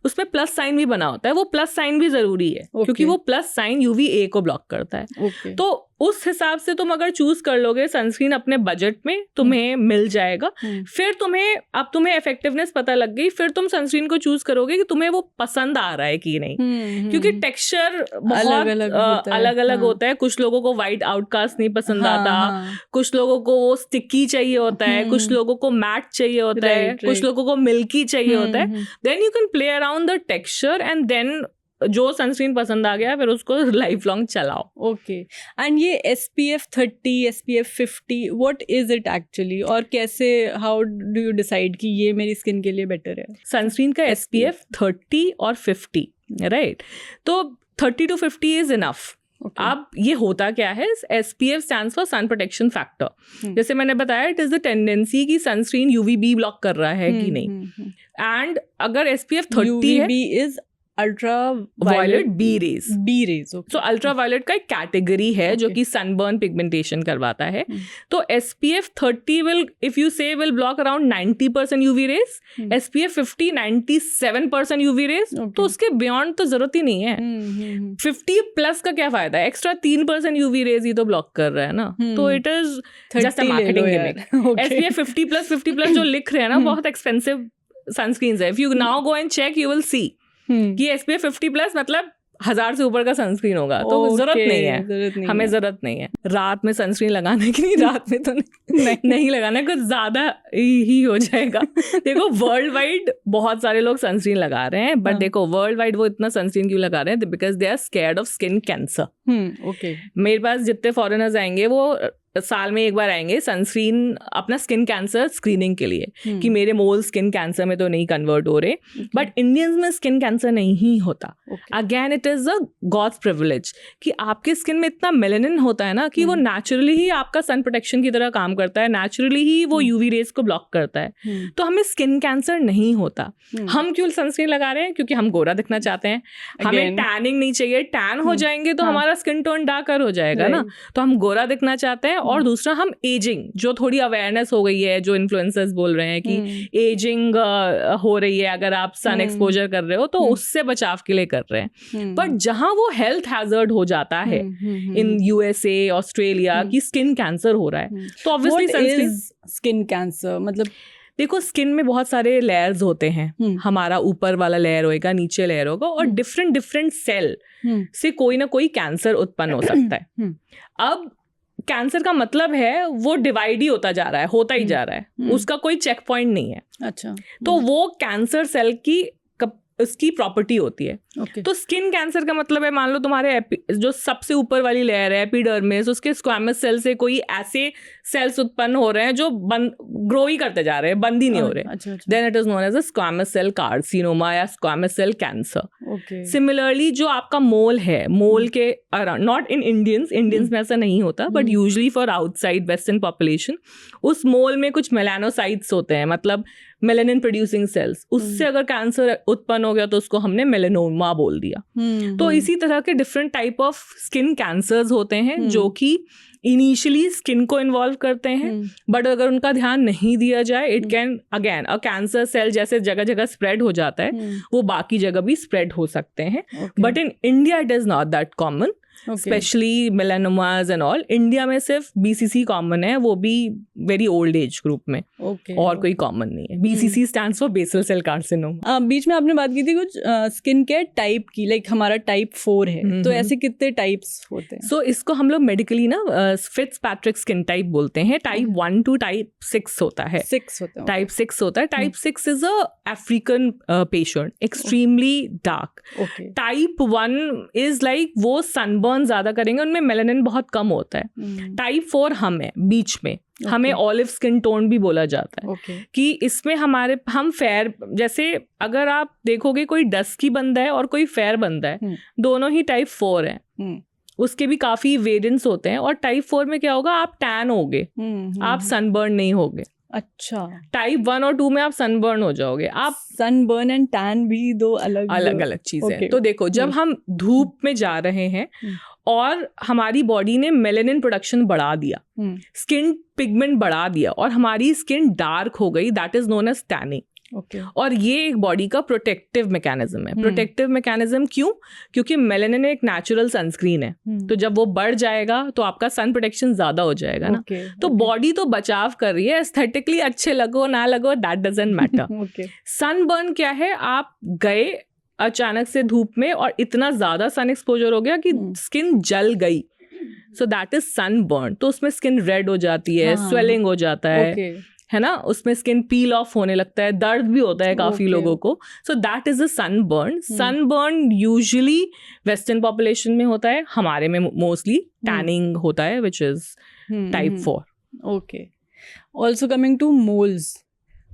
उसमें प्लस साइन भी बना होता है. वो प्लस साइन भी जरूरी है क्योंकि वो प्लस साइन UVA को ब्लॉक करता है. तो उस हिसाब से तुम अगर चूज कर लोगे सनस्क्रीन अपने बजट में, तुम्हें मिल जाएगा. फिर तुम्हें इफेक्टिवनेस पता लग गई, फिर तुम सनस्क्रीन को चूज करोगे कि तुम्हें वो पसंद आ रहा है कि नहीं. क्योंकि टेक्सचर बहुत अलग अलग होता है. कुछ लोगों को वाइट आउटकास्ट नहीं पसंद आता, कुछ लोगों को वो स्टिकी चाहिए होता है, कुछ लोगों को मैट चाहिए होता है, कुछ लोगों को मिल्की चाहिए होता है. Then you can play around the texture and then जो सनस्क्रीन पसंद आ गया फिर उसको लाइफ लॉन्ग चलाओ. ओके. एंड ये SPF 30, SPF 50, what is it actually, और कैसे, हाउ डू यू डिसाइड कि ये मेरी स्किन के लिए बेटर है? सनस्क्रीन का SPF 30 और 50, राइट. तो 30 to 50 इज इनफ. अब ये होता क्या है, SPF stands for sun protection factor. जैसे मैंने बताया, इट इज द टेंडेंसी कि सनस्क्रीन UVB ब्लॉक कर रहा है कि नहीं. एंड अगर SPF 30 है, UVB is ultraviolet B rays. So ultraviolet का एक कैटेगरी है जो कि सनबर्न पिगमेंटेशन करवाता है. तो SPF 30 will block around 90% UV rays. SPF 50 97% UV rays. तो उसके बियॉन्ड तो जरूरत ही नहीं है. 50 प्लस का क्या फायदा है, एक्स्ट्रा 3% UV rays ही तो ब्लॉक कर रहा है ना. तो it is just a marketing gimmick. SPF 50+ जो लिख रहे हैं ना, बहुत एक्सपेंसिव सनस्क्रीन्स है. If you now go and check, you will see कि SPF 50+ मतलब 1000 से ऊपर का सनस्क्रीन होगा. तो जरूरत नहीं है, हमें जरूरत नहीं है रात में सनस्क्रीन लगाने की. नहीं, रात में तो नहीं लगाना, कुछ ज्यादा ही हो जाएगा. देखो वर्ल्ड वाइड बहुत सारे लोग सनस्क्रीन लगा रहे हैं, बट देखो वर्ल्ड वाइड वो इतना सनस्क्रीन क्यों लगा रहे हैं, because they are scared of skin cancer. मेरे पास जितने फॉरेनर्स आएंगे वो साल में एक बार आएंगे सनस्क्रीन अपना स्किन कैंसर स्क्रीनिंग के लिए कि मेरे मोल स्किन कैंसर में तो नहीं कन्वर्ट हो रहे. बट इंडियंस में स्किन कैंसर नहीं होता. Again it is a god's privilege कि आपके स्किन में इतना मेलेनिन होता है ना कि वो नेचुरली ही आपका सन प्रोटेक्शन की तरह काम करता है, नेचुरली ही वो UV रेज को ब्लॉक करता है. तो हमें स्किन कैंसर नहीं होता. हम क्यों सनस्क्रीन लगा रहे हैं, क्योंकि हम गोरा दिखना चाहते हैं. हमें टैनिंग नहीं चाहिए. टैन हो जाएंगे तो हमारा स्किन टोन डार्कर हो जाएगा ना. तो हम गोरा दिखना चाहते हैं. और दूसरा हम एजिंग, जो थोड़ी अवेयरनेस हो गई है, जो इन्फ्लुएंसर्स बोल रहे हैं कि एजिंग हो रही है अगर आप सन एक्सपोजर कर रहे हो, तो उससे बचाव के लिए कर रहे हैं. बट जहां वो हेल्थ हैजर्ड हो जाता है इन USA, ऑस्ट्रेलिया की स्किन कैंसर हो रहा है, तो ऑब्वियसली स्किन कैंसर मतलब देखो स्किन में बहुत सारे लेयर्स होते हैं. हमारा ऊपर वाला लेयर होएगा, नीचे लेयर होगा, और डिफरेंट सेल से कोई ना कोई कैंसर उत्पन्न हो सकता है. अब कैंसर का मतलब है वो डिवाइड ही होता जा रहा है, होता ही जा रहा है. उसका कोई चेक पॉइंट नहीं है. अच्छा. तो वो कैंसर सेल की उसकी प्रॉपर्टी होती है। तो स्किन कैंसर का मतलब है, मान लो तुम्हारे जो सबसे ऊपर वाली लेयर है एपिडर्मिस, उसके स्क्वैमस सेल से कोई ऐसे सेल्स उत्पन्न हो रहे हैं जो ग्रो ही करते जा रहे हैं, बंद ही नहीं हो रहे, then it is known as a squamous cell carcinoma या स्क्वैमस सेल कैंसर। सिमिलरली जो आपका मोल है, मोल के अराउंड, नॉट इन इंडियंस में ऐसा नहीं होता, but usually for outside western population, उस मोल में कुछ मेलानोसाइट्स होते हैं, मतलब मेलानिन प्रोड्यूसिंग सेल्स, उससे अगर कैंसर उत्पन्न हो गया तो उसको हमने मेलानोमा बोल दिया। तो इसी तरह के different type of skin cancers होते हैं जो कि इनिशियली स्किन को इन्वॉल्व करते हैं, बट अगर उनका ध्यान नहीं दिया जाए, it can again a cancer cell जैसे जगह जगह स्प्रेड हो जाता है, वो बाकी जगह भी स्प्रेड हो सकते हैं। But in India it is not that common, specially melanomas and all. India में सिर्फ BCC कॉमन है, वो भी वेरी ओल्ड एज ग्रुप में, और कोई कॉमन नहीं है। BCC stands for basal cell carcinoma. बीच में आपने बात की थी कुछ स्किन केयर टाइप की, लाइक हमारा टाइप 4 है, तो ऐसे कितने टाइप्स होते हैं? सो इसको हम लोग मेडिकली ना फिट्जपैट्रिक स्किन टाइप बोलते हैं। टाइप 1 to टाइप 6 होता है। टाइप 6 होता है। Type 6 is a African patient, extremely dark. Type 1 is like वो सनबर्न ज्यादा करेंगे, उनमें मेलानिन बहुत कम होता है। टाइप 4 हम है बीच में, हमें ऑलिव स्किन टोन भी बोला जाता है, कि इसमें हम फेयर, जैसे अगर आप देखोगे कोई डस्की बंदा है और कोई फेयर बंदा है, दोनों ही टाइप 4 है। उसके भी काफी वेरिएंट्स होते हैं। और टाइप 4 में क्या होगा, आप टैन होगे, आप सनबर्न नहीं होगे। अच्छा, टाइप 1 और 2 में आप सनबर्न हो जाओगे। आप सनबर्न एंड टैन भी दो अलग चीज है। तो देखो, जब हम धूप में जा रहे हैं और हमारी बॉडी ने मेलानिन प्रोडक्शन बढ़ा दिया, स्किन पिगमेंट बढ़ा दिया, और हमारी स्किन डार्क हो गई, that is known as tanning. और ये एक बॉडी का प्रोटेक्टिव मैकेनिज्म है। प्रोटेक्टिव मैकेनिज्म क्यों? क्योंकि मेलानिन एक नेचुरल सनस्क्रीन है, तो जब वो बढ़ जाएगा तो आपका सन प्रोटेक्शन ज्यादा हो जाएगा ना। तो बॉडी तो बचाव कर रही है, एस्थेटिकली अच्छे लगो ना लगो, दैट डजंट मैटर। सनबर्न क्या है, आप गए अचानक से धूप में और इतना ज्यादा सन एक्सपोजर हो गया कि स्किन जल गई, सो दैट इज सनबर्न। तो उसमें स्किन रेड हो जाती है, स्वेलिंग हो जाता है ना, उसमें स्किन पील ऑफ होने लगता है, दर्द भी होता है काफी लोगों को। सो that is a sunburn. Sunburn usually western population में होता है, हमारे में मोस्टली टैनिंग होता है, which is type 4। Okay, also coming two moles,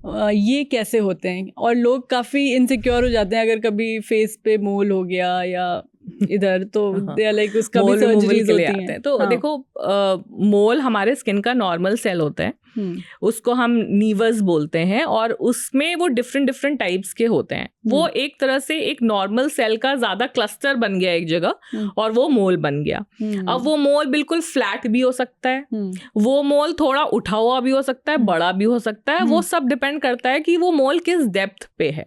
ये कैसे होते हैं? और लोग काफी इनसिक्योर हो जाते हैं अगर कभी फेस पे मोल हो गया या इधर, तो दे आर लाइक उसका भी सर्जरीज होती हैं। तो देखो, मोल हमारे स्किन का नॉर्मल सेल होता है, उसको हम नीवस बोलते हैं, और उसमें वो डिफरेंट टाइप्स के होते हैं। वो एक तरह से एक नॉर्मल सेल का ज्यादा क्लस्टर बन गया एक जगह, और वो मोल बन गया। अब वो मोल बिल्कुल फ्लैट भी हो सकता है, वो मोल थोड़ा उठा हुआ भी हो सकता है, बड़ा भी हो सकता है। वो सब डिपेंड करता है कि वो मोल किस डेप्थ पे है।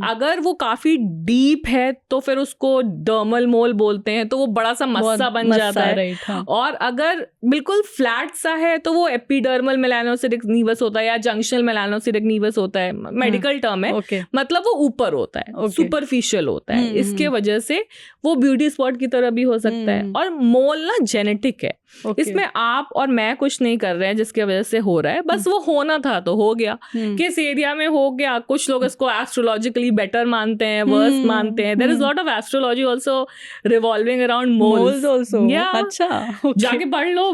अगर वो काफी डीप है तो फिर उसको डर्मल मोल बोलते हैं, तो वो बड़ा सा मस्सा बन जाता है। और अगर बिल्कुल फ्लैट सा है तो वो एपिडर्मल मेलानोसिटिक नीवस होता है, या जंक्शनल मेलानोसिटिक नीवस होता है, मेडिकल टर्म है। मतलब वो ऊपर होता है, सुपरफिशियल होता है। इसके वजह से वो ब्यूटी स्पॉट की तरह भी हो सकता है। और मोल ना जेनेटिक है, इसमें आप और मैं कुछ नहीं कर रहे हैं जिसकी वजह से हो रहा है, बस वो होना था तो हो गया। किस एरिया में हो गया, कुछ लोग इसको एस्ट्रोलॉजिकली बेटर मानते हैं, वर्स मानते हैं। There is lot of astrology also revolving around moles also. अच्छा, जाके पढ़ लो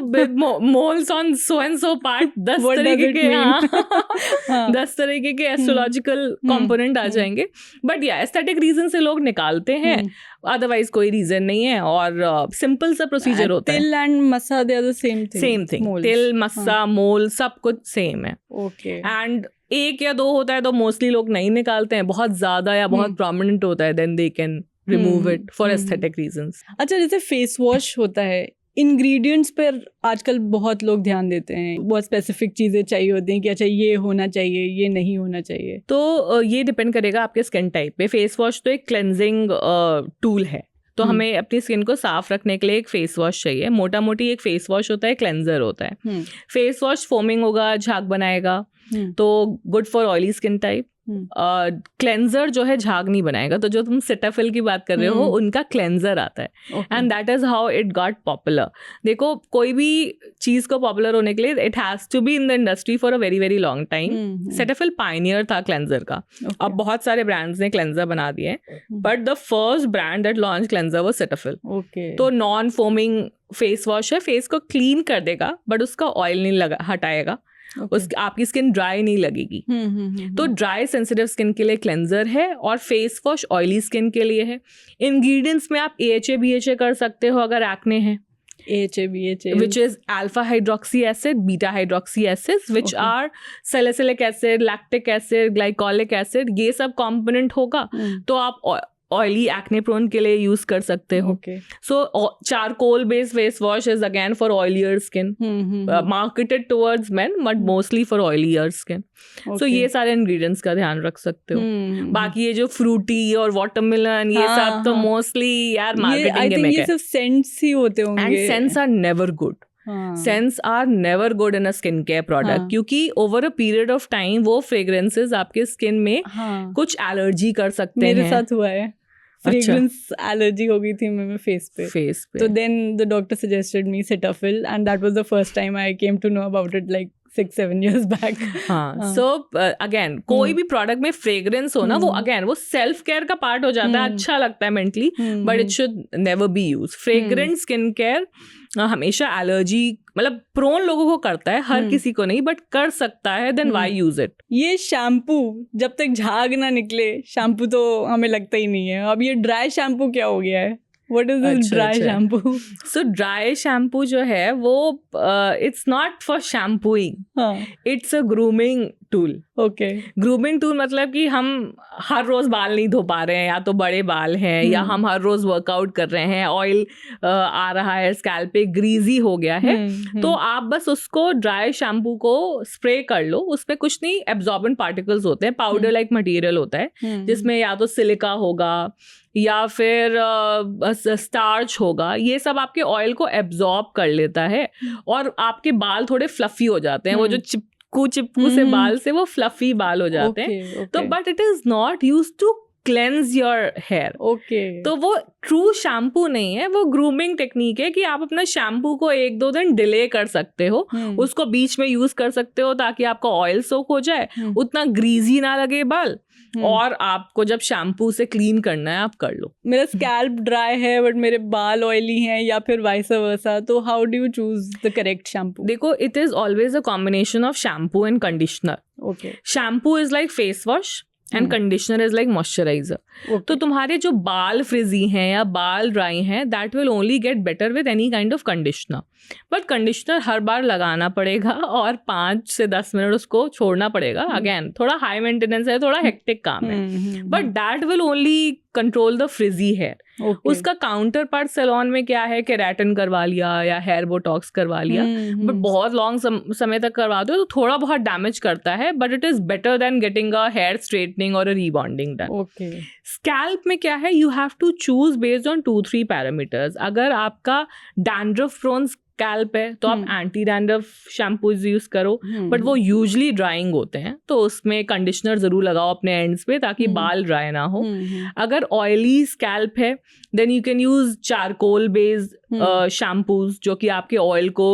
moles on so and so part, 10 तरीके के 10 तरीके के एस्ट्रोलॉजिकल कंपोनेंट आ जाएंगे। बट या एस्थेटिक रीजन से लोग निकालते हैं, अदरवाइज कोई रीजन नहीं है। और सिंपल सा प्रोसीजर होता है। तिल एंड मस्सा, they are the same thing. तिल, मस्सा, मोल सब कुछ सेम है। ओके, एंड 1 या 2 होता है तो मोस्टली लोग नहीं निकालते हैं। बहुत ज्यादा या बहुत प्रोमिनेंट होता है, then they can remove it for aesthetic reasons. अच्छा, जैसे फेस वॉश होता है, इंग्रेडिएंट्स पर आजकल बहुत लोग ध्यान देते हैं, बहुत स्पेसिफिक चीज़ें चाहिए होती हैं कि अच्छा ये होना चाहिए, ये नहीं होना चाहिए। तो ये डिपेंड करेगा आपके स्किन टाइप पे। फेस वॉश तो एक क्लेंजिंग टूल है, तो हमें अपनी स्किन को साफ रखने के लिए एक फेस वॉश चाहिए। मोटा मोटी एक फेस वॉश होता है, क्लेंजर होता है। फेस वॉश फोमिंग होगा, झाग बनाएगा, तो good for oily skin type. Cleanser जो है झाग नहीं बनाएगा. तो जो तुम सेटाफिल की बात कर रहे हो उनका क्लेंजर आता है and that is how it got popular. देखो कोई भी चीज को पॉपुलर होने के लिए it has to be in the industry for a very very long time. Cetaphil pioneer था क्लेंजर का. अब बहुत सारे ब्रांड्स ने क्लेंजर बना दिए but the first brand that launch cleanser was Cetaphil. तो नॉन फोमिंग फेस वॉश है, फेस को क्लीन कर देगा बट उसका ऑयल नहीं हटाएगा. आपकी स्किन ड्राई नहीं लगेगी. तो ड्राई सेंसिटिव स्किन के लिए क्लेंजर है और फेस वॉश ऑयली स्किन के लिए है. इंग्रेडिएंट्स में आप AHA BHA कर सकते हो अगर एक्ने है. AHA BHA which is alpha hydroxy acid, beta hydroxy acids, which are salicylic acid, lactic acid, glycolic acid. ये सब component होगा तो आप ऑयली एक्ने प्रोन के लिए यूज कर सकते हो. So charcoal based face wash is again for oilier skin, marketed towards men but mostly for oilier skin. So ये सारे इंग्रेडिएंट्स का ध्यान रख सकते हो. बाकी ये जो फ्रूटी और वाटरमेलन ये सब तो मोस्टली यार मार्केटिंग में ये सब सेंट्स ही होते होंगे and scents are never good. Scents are never good in a skin care product क्योंकि over a period of time वो फ्रेग्रेंसेस आपके स्किन में कुछ एलर्जी कर सकते हैं. मेरे साथ हुआ है, फ्रेग्रेंस एलर्जी हो गई थी मेरे फेस पे. तो then the doctor suggested me Cetaphil and that was the first time I came to know about it like 6-7 years back. हाँ, so again कोई भी प्रोडक्ट में फ्रेग्रेंस हो ना वो अगेन वो सेल्फ केयर का पार्ट हो जाता है. अच्छा लगता है mentally but it should never be use. Fragrance skin care हमेशा एलर्जी मतलब प्रोन लोगों को करता है, हर किसी को नहीं बट कर सकता है. Then why use it. ये शैम्पू जब तक झाग ना निकले शैम्पू तो हमें लगता ही नहीं है. अब ये ड्राई शैम्पू क्या हो गया है? What is this dry shampoo? So dry shampoo जो है वो it's not for shampooing. It's a grooming tool. Okay. Grooming tool मतलब कि हम हर रोज बाल नहीं धो पा रहे हैं या तो बड़े बाल हैं या हम हर रोज वर्कआउट कर रहे हैं, ऑयल आ रहा है स्कैल्प पे, ग्रीजी हो गया है तो आप बस उसको ड्राई शैम्पू को स्प्रे कर लो. उसमें कुछ नहीं, एब्जॉर्बेंट पार्टिकल्स होते हैं, पाउडर लाइक मटेरियल होता है जिसमें या तो सिलिका होगा या फिर स्टार्च होगा. ये सब आपके ऑयल को एब्जॉर्ब कर लेता है और आपके बाल थोड़े फ्लफी हो जाते हैं. वो जो चिपकू से बाल से वो फ्लफी बाल हो जाते हैं. तो but it is not use to cleanse your hair. तो वो ट्रू शैम्पू नहीं है, वो ग्रूमिंग टेक्निक है कि आप अपना शैम्पू को 1-2 दिन डिले कर सकते हो. उसको बीच में यूज कर सकते हो ताकि आपका ऑयल सोक हो जाए, उतना ग्रीजी ना लगे बाल और आपको जब शैम्पू से क्लीन करना है आप कर लो. मेरा स्कैल्प ड्राई है बट मेरे बाल ऑयली हैं या फिर वाइस वर्सा, तो how do you choose the correct shampoo? देखो it is always a combination of shampoo and conditioner. Shampoo is like face wash and conditioner is like moisturiser. तो तुम्हारे जो बाल फ्रिजी हैं या बाल ड्राई हैं that will only get better with any kind of conditioner. But conditioner हर बार लगाना पड़ेगा और 5 से 10 मिनट उसको छोड़ना पड़ेगा. अगेन थोड़ा हाई मेंटेनेंस है, थोड़ा हेक्टिक काम है but that will only control the frizzy hair. उसका काउंटर पार्ट सैलून में क्या है, केराटिन करवा लिया या हेयर बोटॉक्स करवा लिया बट बहुत लॉन्ग समय तक करवाते हो तो थोड़ा बहुत डैमेज करता है but it is better than getting a hair straightening और अ रीबॉन्डिंग डन. स्कैल्प में क्या है, you have to choose based on 2-3 parameters. अगर आपका डैंड्रफ प्रोन स्कैल्प है तो आप एंटी डैंड्रफ शैम्पूज यूज करो बट वो यूजली ड्राइंग होते हैं तो उसमें कंडीशनर जरूर लगाओ अपने एंड्स पे ताकि बाल ड्राई ना हो. अगर ऑयली स्कैल्प है then you can use charcoal based shampoos जो कि आपके ऑयल को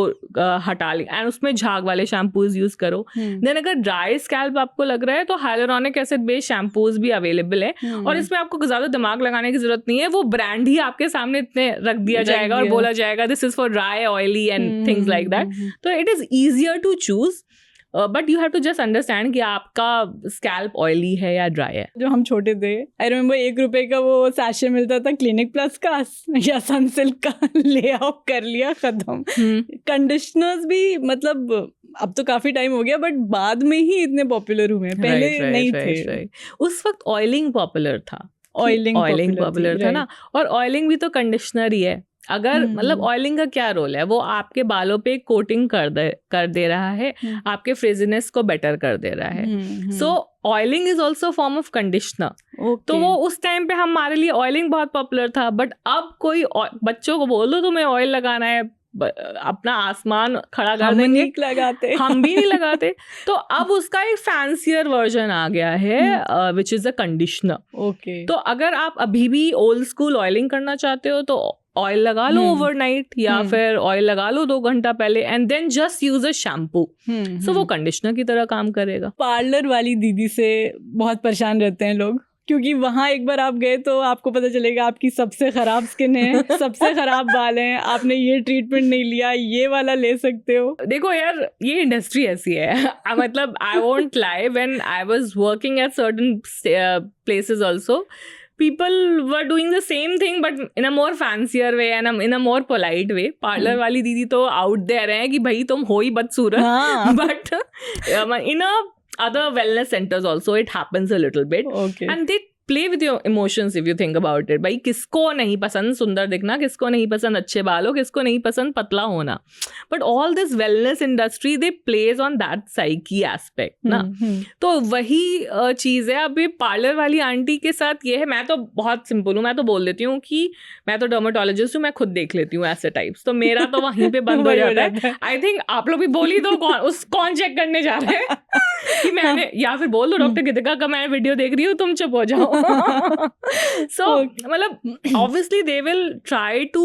हटा ले एंड उसमें झाग वाले शैम्पूज यूज करो. देन अगर ड्राई स्कैल्प आपको लग रहा है तो हाइलुरोनिक एसिड बेस्ड शैम्पूज भी अवेलेबल है और इसमें आपको ज्यादा दिमाग लगाने की जरूरत नहीं है. वो ब्रांड ही आपके सामने इतने रख दिया जाएगा और बोला जाएगा this is for dry oily and things like that. तो it is easier to choose but you have to just understand कि आपका स्कैल्प ऑयली है या ड्राई है. जो हम छोटे थे आई रिमेम्बर 1 रुपए का वो सैशे मिलता था क्लिनिक प्लस का या सनसिल्क का, ले आओ कर लिया खत्म. कंडीशनर्स भी मतलब अब तो काफी टाइम हो गया बट बाद में ही इतने पॉपुलर हुए, पहले नहीं थे. उस वक्त ऑयलिंग पॉपुलर था. ऑयलिंग पॉपुलर था ना, और ऑयलिंग भी तो कंडीशनर ही है. अगर मतलब ऑयलिंग का क्या रोल है, वो आपके बालों पे कोटिंग कर दे रहा है, आपके फ्रिजीनेस को बेटर कर दे रहा है. So oiling is also form of conditioner. तो वो उस टाइम पे हमारे लिए ऑयलिंग बहुत पॉपुलर था बट अब कोई बच्चों को बोल दो तुम्हें ऑयल लगाना है अपना आसमान खड़ा कर हम देंगे, नहीं लगाते। हम भी नहीं लगाते। तो अब उसका एक फैंसियर वर्जन आ गया है which is a conditioner. Okay, तो अगर आप अभी भी ओल्ड स्कूल ऑयलिंग करना चाहते हो तो ऑयल लगा लो ओवरनाइट, या फिर ऑयल लगा लो 2 घंटा पहले, and then just use a shampoo, so वो कंडीशनर की तरह काम करेगा। पार्लर वाली दीदी से बहुत परेशान रहते हैं लोग, क्योंकि वहाँ एक बार आप गए तो आपको पता चलेगा आपकी सबसे खराब स्किन है, सबसे खराब बाल हैं, आपने ये ट्रीटमेंट नहीं लिया, ये वाला ले सकते हो। देखो यार, ये इंडस्ट्री ऐसी है मतलब I won't lie, when I was working at certain places also, people were doing the same thing but in a more fancier way and in a more polite way. Parlour वाली दीदी तो out there है कि भाई तुम हो ही बदसूरत, but in a other wellness centers also it happens a little bit. Okay. And they play with your emotions if you think about it. भाई किसको नहीं पसंद सुंदर दिखना, किसको नहीं पसंद अच्छे बाल हो, किसको नहीं पसंद पतला होना, but all this wellness industry they plays on that psyche aspect ना। तो वही चीज़ है। अब ये पार्लर वाली आंटी के साथ ये है, मैं तो बहुत सिंपल हूँ, मैं तो बोल देती हूँ कि मैं तो डर्माटोलॉजिस्ट हूँ, मैं खुद देख लेती हूँ ऐसे टाइप्स, तो मेरा तो वहीं पे बंद हो जाता है। आई थिंक आप लोग भी बोली तो कौन चेक करने जा रहे हैं कि मैंने, या फिर बोल दो डॉक्टर गीतिका का मैं वीडियो देख रही हूँ, तुम चुप हो जाओ। So मतलब obviously they will try to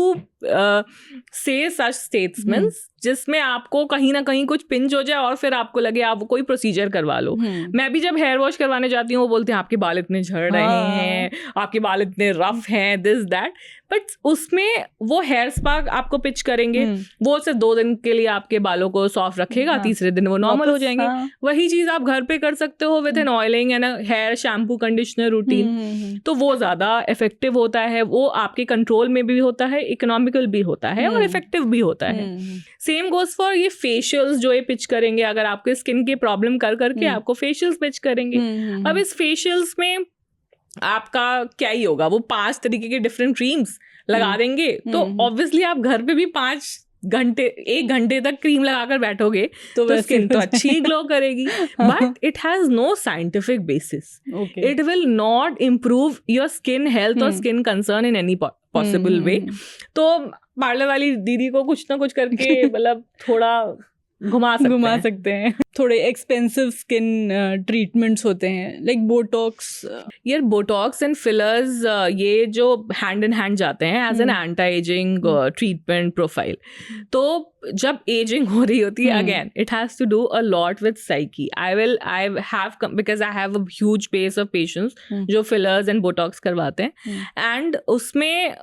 say such statements जिसमें आपको कहीं ना कहीं कुछ पिंच हो जाए और फिर आपको लगे आप कोई प्रोसीजर करवा लो। मैं भी जब हेयर वॉश करवाने जाती हूँ वो बोलते हैं आपके बाल इतने झड़ रहे हैं, आपके बाल इतने रफ हैं, दिस दैट, बट उसमें वो हेयर स्पा आपको पिच करेंगे, वो सिर्फ 2 दिन के लिए आपके बालों को सॉफ्ट रखेगा, तीसरे दिन वो नॉर्मल हो जाएंगे। वही चीज आप घर पे कर सकते हो with an oiling and hair shampoo conditioner routine, तो वो ज्यादा इफेक्टिव होता है, वो आपके कंट्रोल में भी होता है, इकोनॉमिकल भी होता है और इफेक्टिव भी होता है। सेम गोज फॉर ये फेशियल्स जो ये पिच करेंगे, अगर आपके स्किन के प्रॉब्लम कर करके आपको फेशियल्स पिच करेंगे। अब इस फेशियल्स में आपका क्या ही होगा, वो 5 तरीके के डिफरेंट क्रीम्स लगा देंगे, तो ऑब्वियसली आप घर पे भी 1 घंटे तक क्रीम लगाकर बैठोगे तो स्किन तो अच्छी ग्लो करेगी, but it has no scientific basis, it will not improve your skin health और skin concern in any possible way. तो पार्लर वाली दीदी को कुछ ना कुछ करके मतलब थोड़ा घुमा सकते हैं। थोड़े एक्सपेंसिव स्किन ट्रीटमेंट्स होते हैं लाइक बोटॉक्स। यार बोटॉक्स एंड फिलर्स ये जो हैंड इन हैंड जाते हैं as an anti ageing treatment profile. तो जब एजिंग हो रही होती है, again it has to do a lot with psyche. I have because I have a huge base of patients जो फिलर्स एंड बोटॉक्स करवाते हैं, एंड उसमें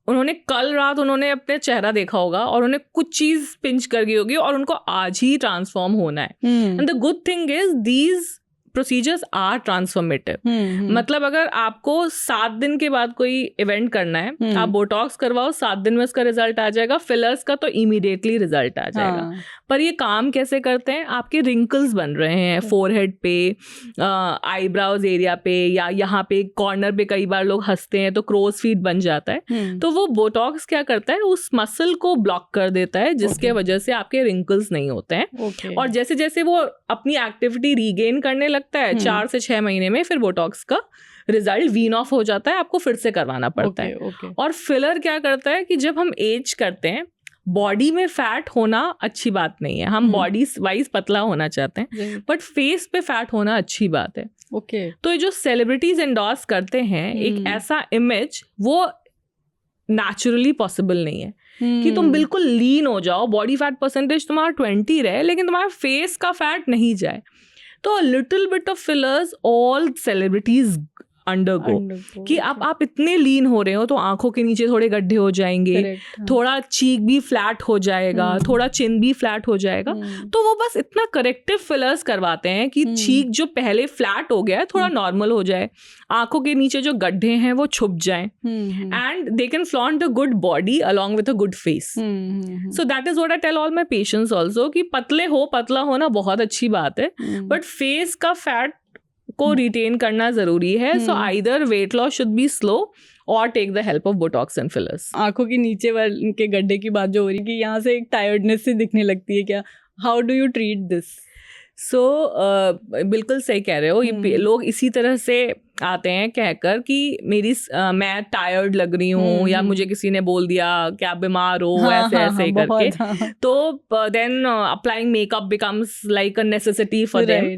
उन्होंने कल रात उन्होंने अपने चेहरा देखा होगा और उन्हें कुछ चीज पिंच कर गई होगी और उनको आज ही ट्रांसफॉर्म होना है। And the good thing is these procedures are transformative. मतलब अगर आपको 7 दिन के बाद कोई इवेंट करना है, आप बोटॉक्स करवाओ, 7 दिन में उसका रिजल्ट आ जाएगा। फिलर्स का तो इमीडिएटली रिजल्ट आ जाएगा। पर ये काम कैसे करते हैं, आपके रिंकल्स बन रहे हैं फोरहेड पे, आईब्राउज एरिया पे, या यहाँ पे कॉर्नर पे कई बार लोग हंसते हैं तो क्रोज फीट बन जाता है। तो वो बोटॉक्स क्या करता है, उस मसल को ब्लॉक कर देता है, जिसके वजह से आपके रिंकल्स नहीं होते हैं। और जैसे जैसे वो अपनी एक्टिविटी रीगेन करने लगता है 4 से 6 महीने में, फिर बोटॉक्स का रिजल्ट वीन ऑफ हो जाता है, आपको फिर से करवाना पड़ता है। और फिलर क्या करता है कि जब हम एज करते हैं, बॉडी में फैट होना अच्छी बात नहीं है, हम बॉडी वाइज पतला होना चाहते हैं, बट फेस पे फैट होना अच्छी बात है। तो ये जो सेलिब्रिटीज एंडोर्स करते हैं एक ऐसा इमेज, वो नेचुरली पॉसिबल नहीं है कि तुम बिल्कुल लीन हो जाओ, बॉडी फैट परसेंटेज तुम्हारा 20 रहे, लेकिन तुम्हारा फेस का फैट नहीं जाए। तो little bit of fillers all celebrities undergo कि अब आप इतने लीन हो रहे हो तो आंखों के नीचे थोड़े गड्ढे हो जाएंगे, थोड़ा चीक भी फ्लैट हो जाएगा, थोड़ा चिन भी फ्लैट हो जाएगा। तो वो बस इतना करेक्टिव फिलर्स करवाते हैं कि चीक जो पहले फ्लैट हो गया है थोड़ा नॉर्मल हो जाए, आंखों के नीचे जो गड्ढे हैं वो छुप जाएं, and they can flaunt a good body along with a good face. So that is what I tell all my patients also कि पतला होना बहुत अच्छी बात है, बट फेस का फैट को रिटेन करना जरूरी है। So either weight loss should be slow और take the help of Botox and fillers. आंखों के नीचे वाले के गड्ढे की बात जो हो रही है कि यहाँ से एक टायर्डनेस सी दिखने लगती है, क्या how do you treat this? बिल्कुल सही कह रहे हो। ये लोग इसी तरह से आते हैं कहकर कि मैं टायर्ड लग रही हूँ या मुझे किसी ने बोल दिया कि आप बीमार हो, ऐसे ऐसे करके। तो then applying makeup becomes like a necessity for them.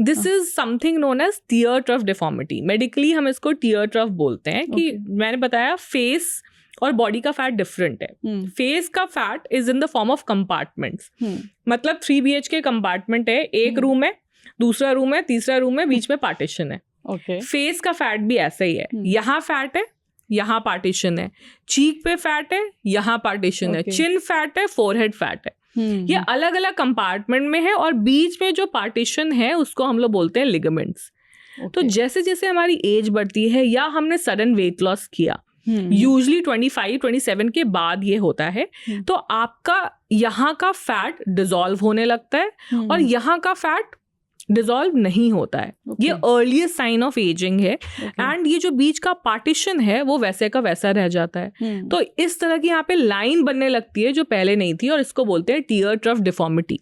This is something known as tear trough deformity. Medically हम इसको टीयर ट्रफ बोलते हैं कि मैंने बताया फेस और बॉडी का फैट डिफरेंट है। फेस का fat is in the form of compartments. मतलब 3 BHK कंपार्टमेंट है, एक रूम है, दूसरा रूम है, तीसरा रूम है, बीच में पार्टीशन है। फेस का फैट भी ऐसा ही है, यहाँ फैट है, यहाँ पार्टीशन है, चीक पे फैट है, यहाँ पार्टीशन है, चिन फैट है, फोरहेड फैट है। ये अलग अलग कंपार्टमेंट में है और बीच में जो पार्टीशन है उसको हम लोग बोलते हैं लिगामेंट्स। तो जैसे जैसे हमारी एज बढ़ती है या हमने सडन वेट लॉस किया, यूजली 25-27 के बाद ये होता है, तो आपका यहाँ का फैट डिसॉल्व होने लगता है और यहाँ का फैट डिसॉल्व नहीं होता है। ये अर्लीस्ट साइन ऑफ एजिंग है। एंड ये जो बीच का पार्टीशन है वो वैसे का वैसा रह जाता है। तो इस तरह की यहाँ पे लाइन बनने लगती है जो पहले नहीं थी और इसको बोलते हैं tear trough deformity.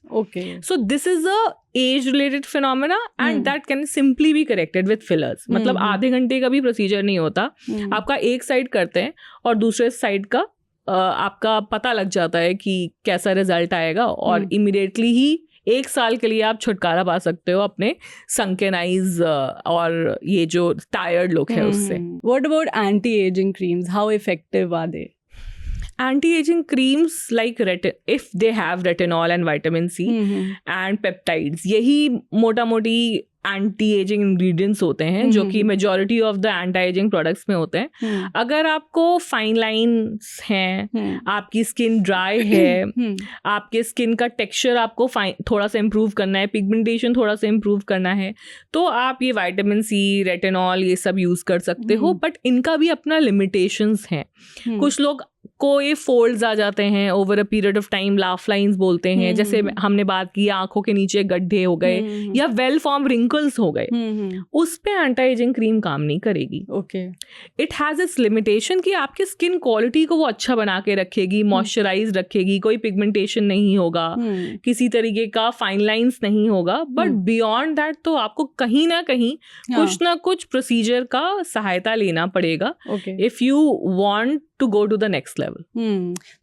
So this is a age related phenomena and that can simply be corrected with fillers. मतलब आधे घंटे का भी प्रोसीजर नहीं होता, आपका एक साइड करते हैं और दूसरे साइड का आपका पता लग जाता है कि कैसा रिजल्ट आएगा और इमिडिएटली ही 1 साल के लिए आप छुटकारा पा सकते हो अपने sunken eyes और ये जो टायर्ड लुक है उससे। What about anti-aging creams? How effective are they? Anti-aging creams like if they have retinol and vitamin C and peptides, यही मोटा मोटी एंटी एजिंग इंग्रेडिएंट्स होते हैं जो कि majority of the anti ageing products में होते हैं। अगर आपको फाइन लाइंस हैं, आपकी स्किन ड्राई है, आपके स्किन का टेक्सचर आपको थोड़ा सा इम्प्रूव करना है, पिगमेंटेशन थोड़ा सा इम्प्रूव करना है, तो आप ये विटामिन सी, रेटिनॉल ये सब यूज कर सकते हो। बट इनका भी अपना लिमिटेशंस हैं। कुछ लोग को ये फोल्ड्स आ जाते हैं over a period of time, laugh lines बोलते हैं, जैसे हमने बात की आंखों के नीचे गड्ढे हो गए या वेल फॉर्म रिंकल्स हो गए, उस पे एंटी एजिंग क्रीम काम नहीं करेगी। इट हैज इट्स लिमिटेशन कि आपकी स्किन क्वालिटी को वो अच्छा बना के रखेगी, मॉइस्चराइज रखेगी, कोई पिगमेंटेशन नहीं होगा, किसी तरीके का फाइन लाइंस नहीं होगा। बट बियॉन्ड दैट तो आपको कहीं ना कहीं कुछ ना कुछ प्रोसीजर का सहायता लेना पड़ेगा if you want to go to the next level.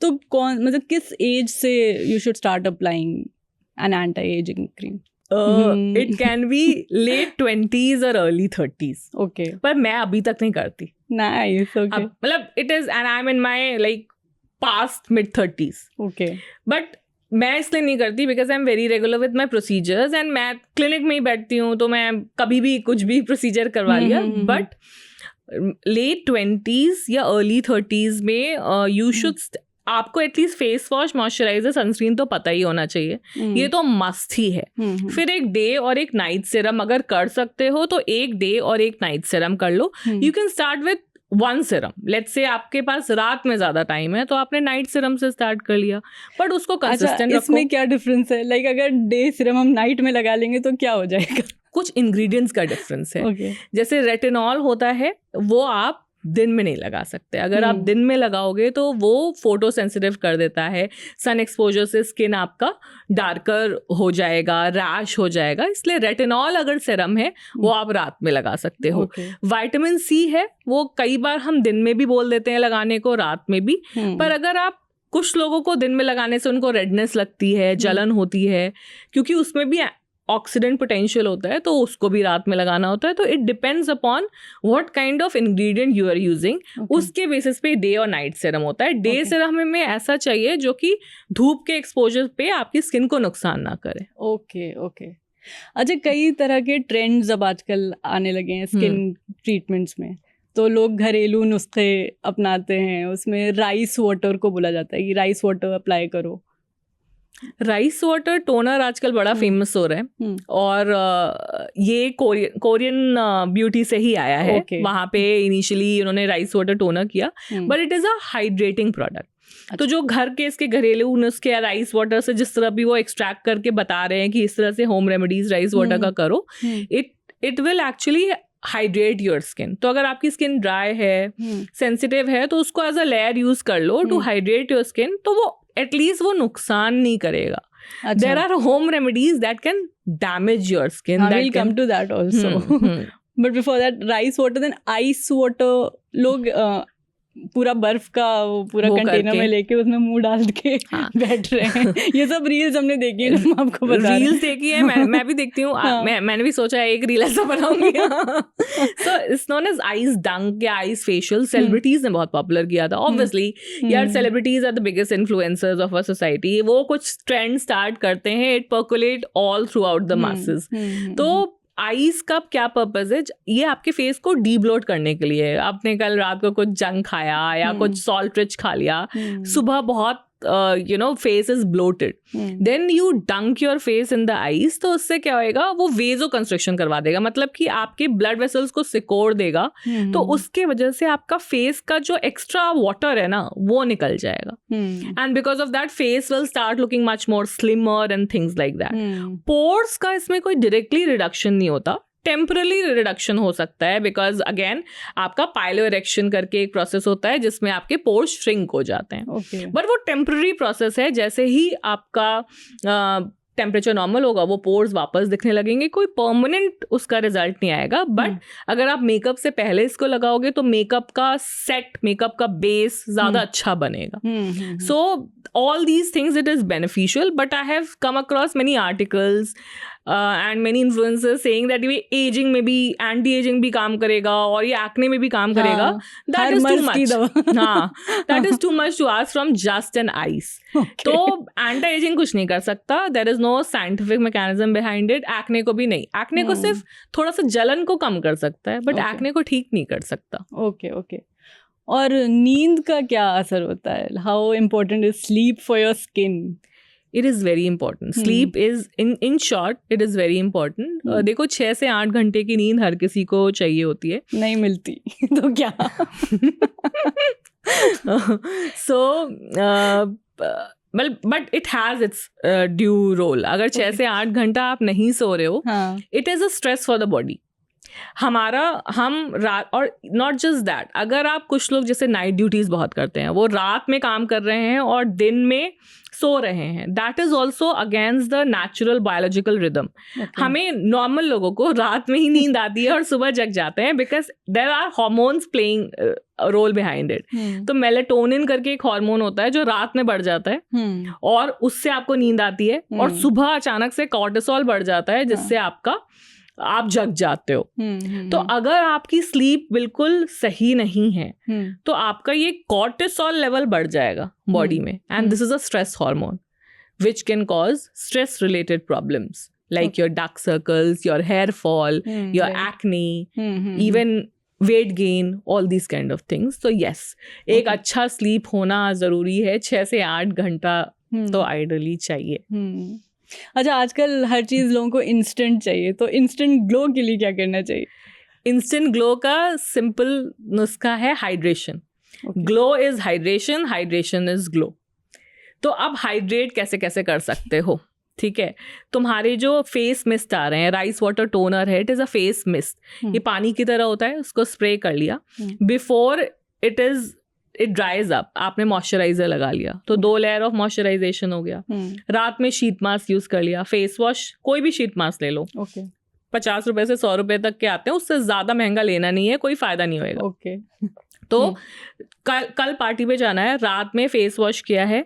तो मतलब किस एज से you should start applying an anti-aging cream? It can be late 20s or early 30s. पर मैं अभी तक नहीं करती। Nice, okay. मतलब it is, and I'm in my like past mid 30s. But मैं इसलिए नहीं करती because I'm very regular with my procedures and मैं क्लिनिक में ही बैठती हूँ तो मैं कभी भी कुछ भी प्रोसीजर करवा लिया। बट लेट 20s या अर्ली 30s में यू शुड, आपको at least face wash, moisturiser, sunscreen तो पता ही होना चाहिए, ये तो मस्ट ही है। फिर एक डे और एक नाइट सीरम अगर कर सकते हो तो एक डे और एक नाइट सीरम कर लो। You can start with 1 serum. Let's say आपके पास रात में ज्यादा टाइम है तो आपने नाइट सीरम से स्टार्ट कर लिया, बट उसको कंसिस्टेंट रखो। इसमें क्या डिफरेंस है? लाइक अगर डे सीरम हम नाइट में लगा लेंगे तो क्या हो जाएगा? कुछ इंग्रेडिएंट्स का डिफरेंस है। जैसे रेटिनॉल होता है वो आप दिन में नहीं लगा सकते। अगर आप दिन में लगाओगे तो वो फोटो सेंसिटिव कर देता है, सन एक्सपोजर से स्किन आपका डार्कर हो जाएगा, रैश हो जाएगा। इसलिए रेटिनॉल अगर सीरम है वो आप रात में लगा सकते हो। विटामिन सी है वो कई बार हम दिन में भी बोल देते हैं लगाने को, रात में भी। पर अगर आप, कुछ लोगों को दिन में लगाने से उनको रेडनेस लगती है, जलन होती है, क्योंकि उसमें भी ऑक्सीडेंट पोटेंशियल होता है, तो उसको भी रात में लगाना होता है। तो it depends upon what kind of ingredient you are using, उसके बेसिस पे डे और नाइट सीरम होता है। डे सीरम में ऐसा चाहिए जो कि धूप के एक्सपोजर पे आपकी स्किन को नुकसान ना करे। ओके। अच्छा, कई तरह के ट्रेंड्स अब आजकल आने लगे हैं स्किन ट्रीटमेंट्स में, तो लोग घरेलू नुस्खे अपनाते हैं। उसमें राइस वाटर को बोला जाता है कि राइस वाटर अप्लाई करो। राइस वाटर टोनर आजकल बड़ा फेमस हो रहा है और ये कोरियन ब्यूटी से ही आया है। वहाँ पे इनिशियली उन्होंने राइस वाटर टोनर किया, but it is a hydrating product. तो जो घर के इसके घरेलू नुस्खे या राइस वाटर से जिस तरह भी वो एक्सट्रैक्ट करके बता रहे हैं कि इस तरह से होम रेमेडीज राइस वाटर का करो, it will actually hydrate your skin. तो अगर आपकी स्किन ड्राई है, सेंसिटिव है, तो उसको एज अ लेयर यूज कर लो टू हाइड्रेट योर स्किन, तो वो एटलीस्ट वो नुकसान नहीं करेगा। There are home remedies that can damage your skin. We'll come to that also. But before that, rice water, then ice water. लोग पूरा बर्फ का पूरा कंटेनर में लेके उसमें मुंह डाल के बैठ रहे हैं. ये सब रील्स हमने देखी है, हम आपको बता रील्स देखी है, मैं भी देखती हूँ. मैंने भी सोचा एक रील ऐसा बनाऊंगी. So it's known as ice dunk या आइस फेशियल. सेलिब्रिटीज ने बहुत पॉपुलर किया था. ऑब्वियसली यार, celebrities are the biggest influencers of a society. वो कुछ ट्रेंड स्टार्ट करते हैं, it percolate all throughout the masses. तो आइस का क्या पर्पस है? ये आपके फेस को डीब्लोट करने के लिए. आपने कल रात को कुछ जंक खाया या कुछ सॉल्ट रिच खा लिया, सुबह बहुत face is bloated, then you dunk your face in the ice. तो उससे क्या होएगा? वो वेजो कंस्ट्रक्शन करवा देगा, मतलब कि आपके ब्लड वेसल्स को सिकोड़ देगा. तो उसके वजह से आपका फेस का जो एक्स्ट्रा वाटर है ना, वो निकल जाएगा. And because of that face will start looking much more slimmer and things like that. Pores का इसमें कोई डायरेक्टली रिडक्शन नहीं होता, टेम्परली रिडक्शन हो सकता है. बिकॉज अगेन आपका पाइलो इरेक्शन करके एक प्रोसेस होता है जिसमें आपके पोर्स श्रिंक हो जाते हैं. बट वो टेम्पररी प्रोसेस है. जैसे ही आपका टेम्परेचर नॉर्मल होगा, वो पोर्स वापस दिखने लगेंगे. कोई परमानेंट उसका रिजल्ट नहीं आएगा. बट अगर आप मेकअप से पहले इसको लगाओगे तो मेकअप का सेट, मेकअप का बेस ज़्यादा अच्छा बनेगा. सो all these things, it is beneficial. But I have come across many articles and many influencers saying that ये aging में भी, anti-aging भी काम करेगा और ये acne में भी काम करेगा. That is too much. हाँ, that is too much to ask from just an ice. तो anti-aging कुछ नहीं कर सकता. There is no scientific mechanism behind it. Acne को भी नहीं. Acne को सिर्फ थोड़ा सा जलन को कम कर सकता है, but acne को ठीक नहीं कर सकता. Okay. और नींद का क्या असर होता है? How important is sleep for your skin? It is very important. Sleep is in short, it is very important. देखो 6 से 8 घंटे की नींद हर किसी को चाहिए होती है. नहीं मिलती तो क्या? So but it has its due role. अगर 6 से 8 घंटा आप नहीं सो रहे हो, it is a stress for the body. हम रात, और नॉट जस्ट दैट, अगर आप कुछ लोग जैसे नाइट ड्यूटीज बहुत करते हैं, वो रात में काम कर रहे हैं और दिन में सो रहे हैं, that is also against the natural biological rhythm. हमें नॉर्मल लोगों को रात में ही नींद आती है और सुबह जग जाते हैं, because there are hormones playing role behind it. तो मेलेटोनिन करके एक हार्मोन होता है जो रात में बढ़ जाता है और उससे आपको नींद आती है. और सुबह अचानक से कॉर्टिसोल बढ़ जाता है जिससे आप जग जाते हो. तो अगर आपकी स्लीप बिल्कुल सही नहीं है तो आपका ये कॉर्टिसोल लेवल बढ़ जाएगा बॉडी में. And this is a stress hormone which can cause stress related problems like your dark circles, your hair fall, your acne, even weight gain, all these kind of things. तो yes, एक अच्छा sleep होना ज़रूरी है. 6 से 8 घंटा तो ideally चाहिए. अच्छा, आजकल हर चीज़ लोगों को इंस्टेंट चाहिए, तो इंस्टेंट ग्लो के लिए क्या करना चाहिए? इंस्टेंट ग्लो का सिंपल नुस्खा है hydration. Glow is hydration, hydration is glow. तो अब हाइड्रेट कैसे कैसे कर सकते हो? ठीक है, तुम्हारे जो फेस मिस्ट आ रहे हैं, राइस वाटर टोनर है, it is a face mist. ये पानी की तरह होता है, उसको स्प्रे कर लिया. बिफोर इट ड्राइज अप, आपने मॉइस्चराइजर लगा लिया, तो 2 लेयर ऑफ मॉइस्चराइजेशन हो गया. रात में शीट मास्क यूज कर लिया. फेस वॉश, कोई भी शीट मास्क ले लो. 50 रुपए से 100 रुपए तक के आते हैं, उससे ज्यादा महंगा लेना नहीं है, कोई फायदा नहीं होएगा. तो कल पार्टी पे जाना है, रात में फेस वॉश किया है,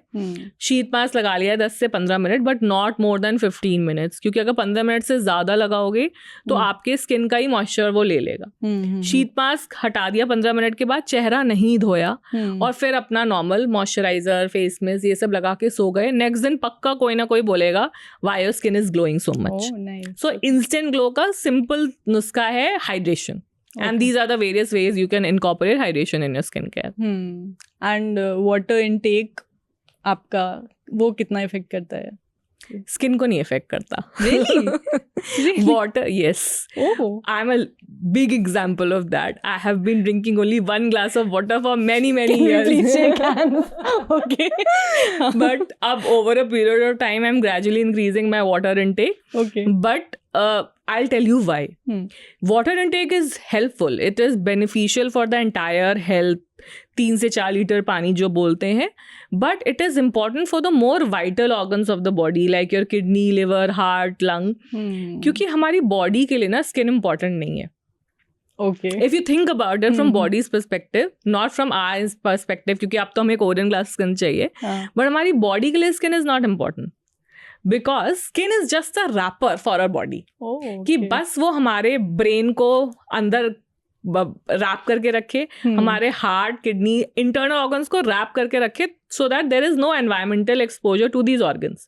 शीट मास्क लगा लिया 10 से 15 minute, but not more than 15 minutes, क्योंकि अगर 15 मिनट से ज़्यादा लगाओगे तो आपके स्किन का ही मॉइस्चर वो ले लेगा. शीट मास्क हटा दिया 15 मिनट के बाद, चेहरा नहीं धोया और फिर अपना नॉर्मल मॉइस्चराइजर, फेस मिस्ट ये सब लगा के सो गए. नेक्स्ट दिन पक्का कोई ना कोई बोलेगा why your skin is glowing so much. So instant glow का सिंपल नुस्खा है hydration. And these are the various ways you can incorporate hydration in your skincare. And water intake आपका वो कितना इफेक्ट करता है? स्किन को नहीं इफेक्ट करता. Really? Water, yes. Oh. I'm a big example of that. I have been drinking only 1 glass of water for many years. Please shake hands. Okay. But अब over a period of time, I'm gradually increasing my water intake. Okay. But I'll tell you why. Water intake is helpful. It is beneficial for the entire health. 3 से 4 litre पानी जो बोलते हैं, but it is important for the more vital organs of the body like your kidney, liver, heart, lung. क्योंकि हमारी body के लिए ना स्किन इम्पॉर्टेंट नहीं है. Okay. If you think about it from body's perspective, not from our perspective, क्योंकि अब तो हमें कोरियन ग्लास स्किन चाहिए, but हमारी बॉडी के लिए skin is not important because skin is just a wrapper for our body. कि बस वो हमारे ब्रेन को अंदर रैप करके रखे, हमारे हार्ट, किडनी, इंटरनल ऑर्गन्स को रैप करके रखे, so that there is no environmental exposure to these organs.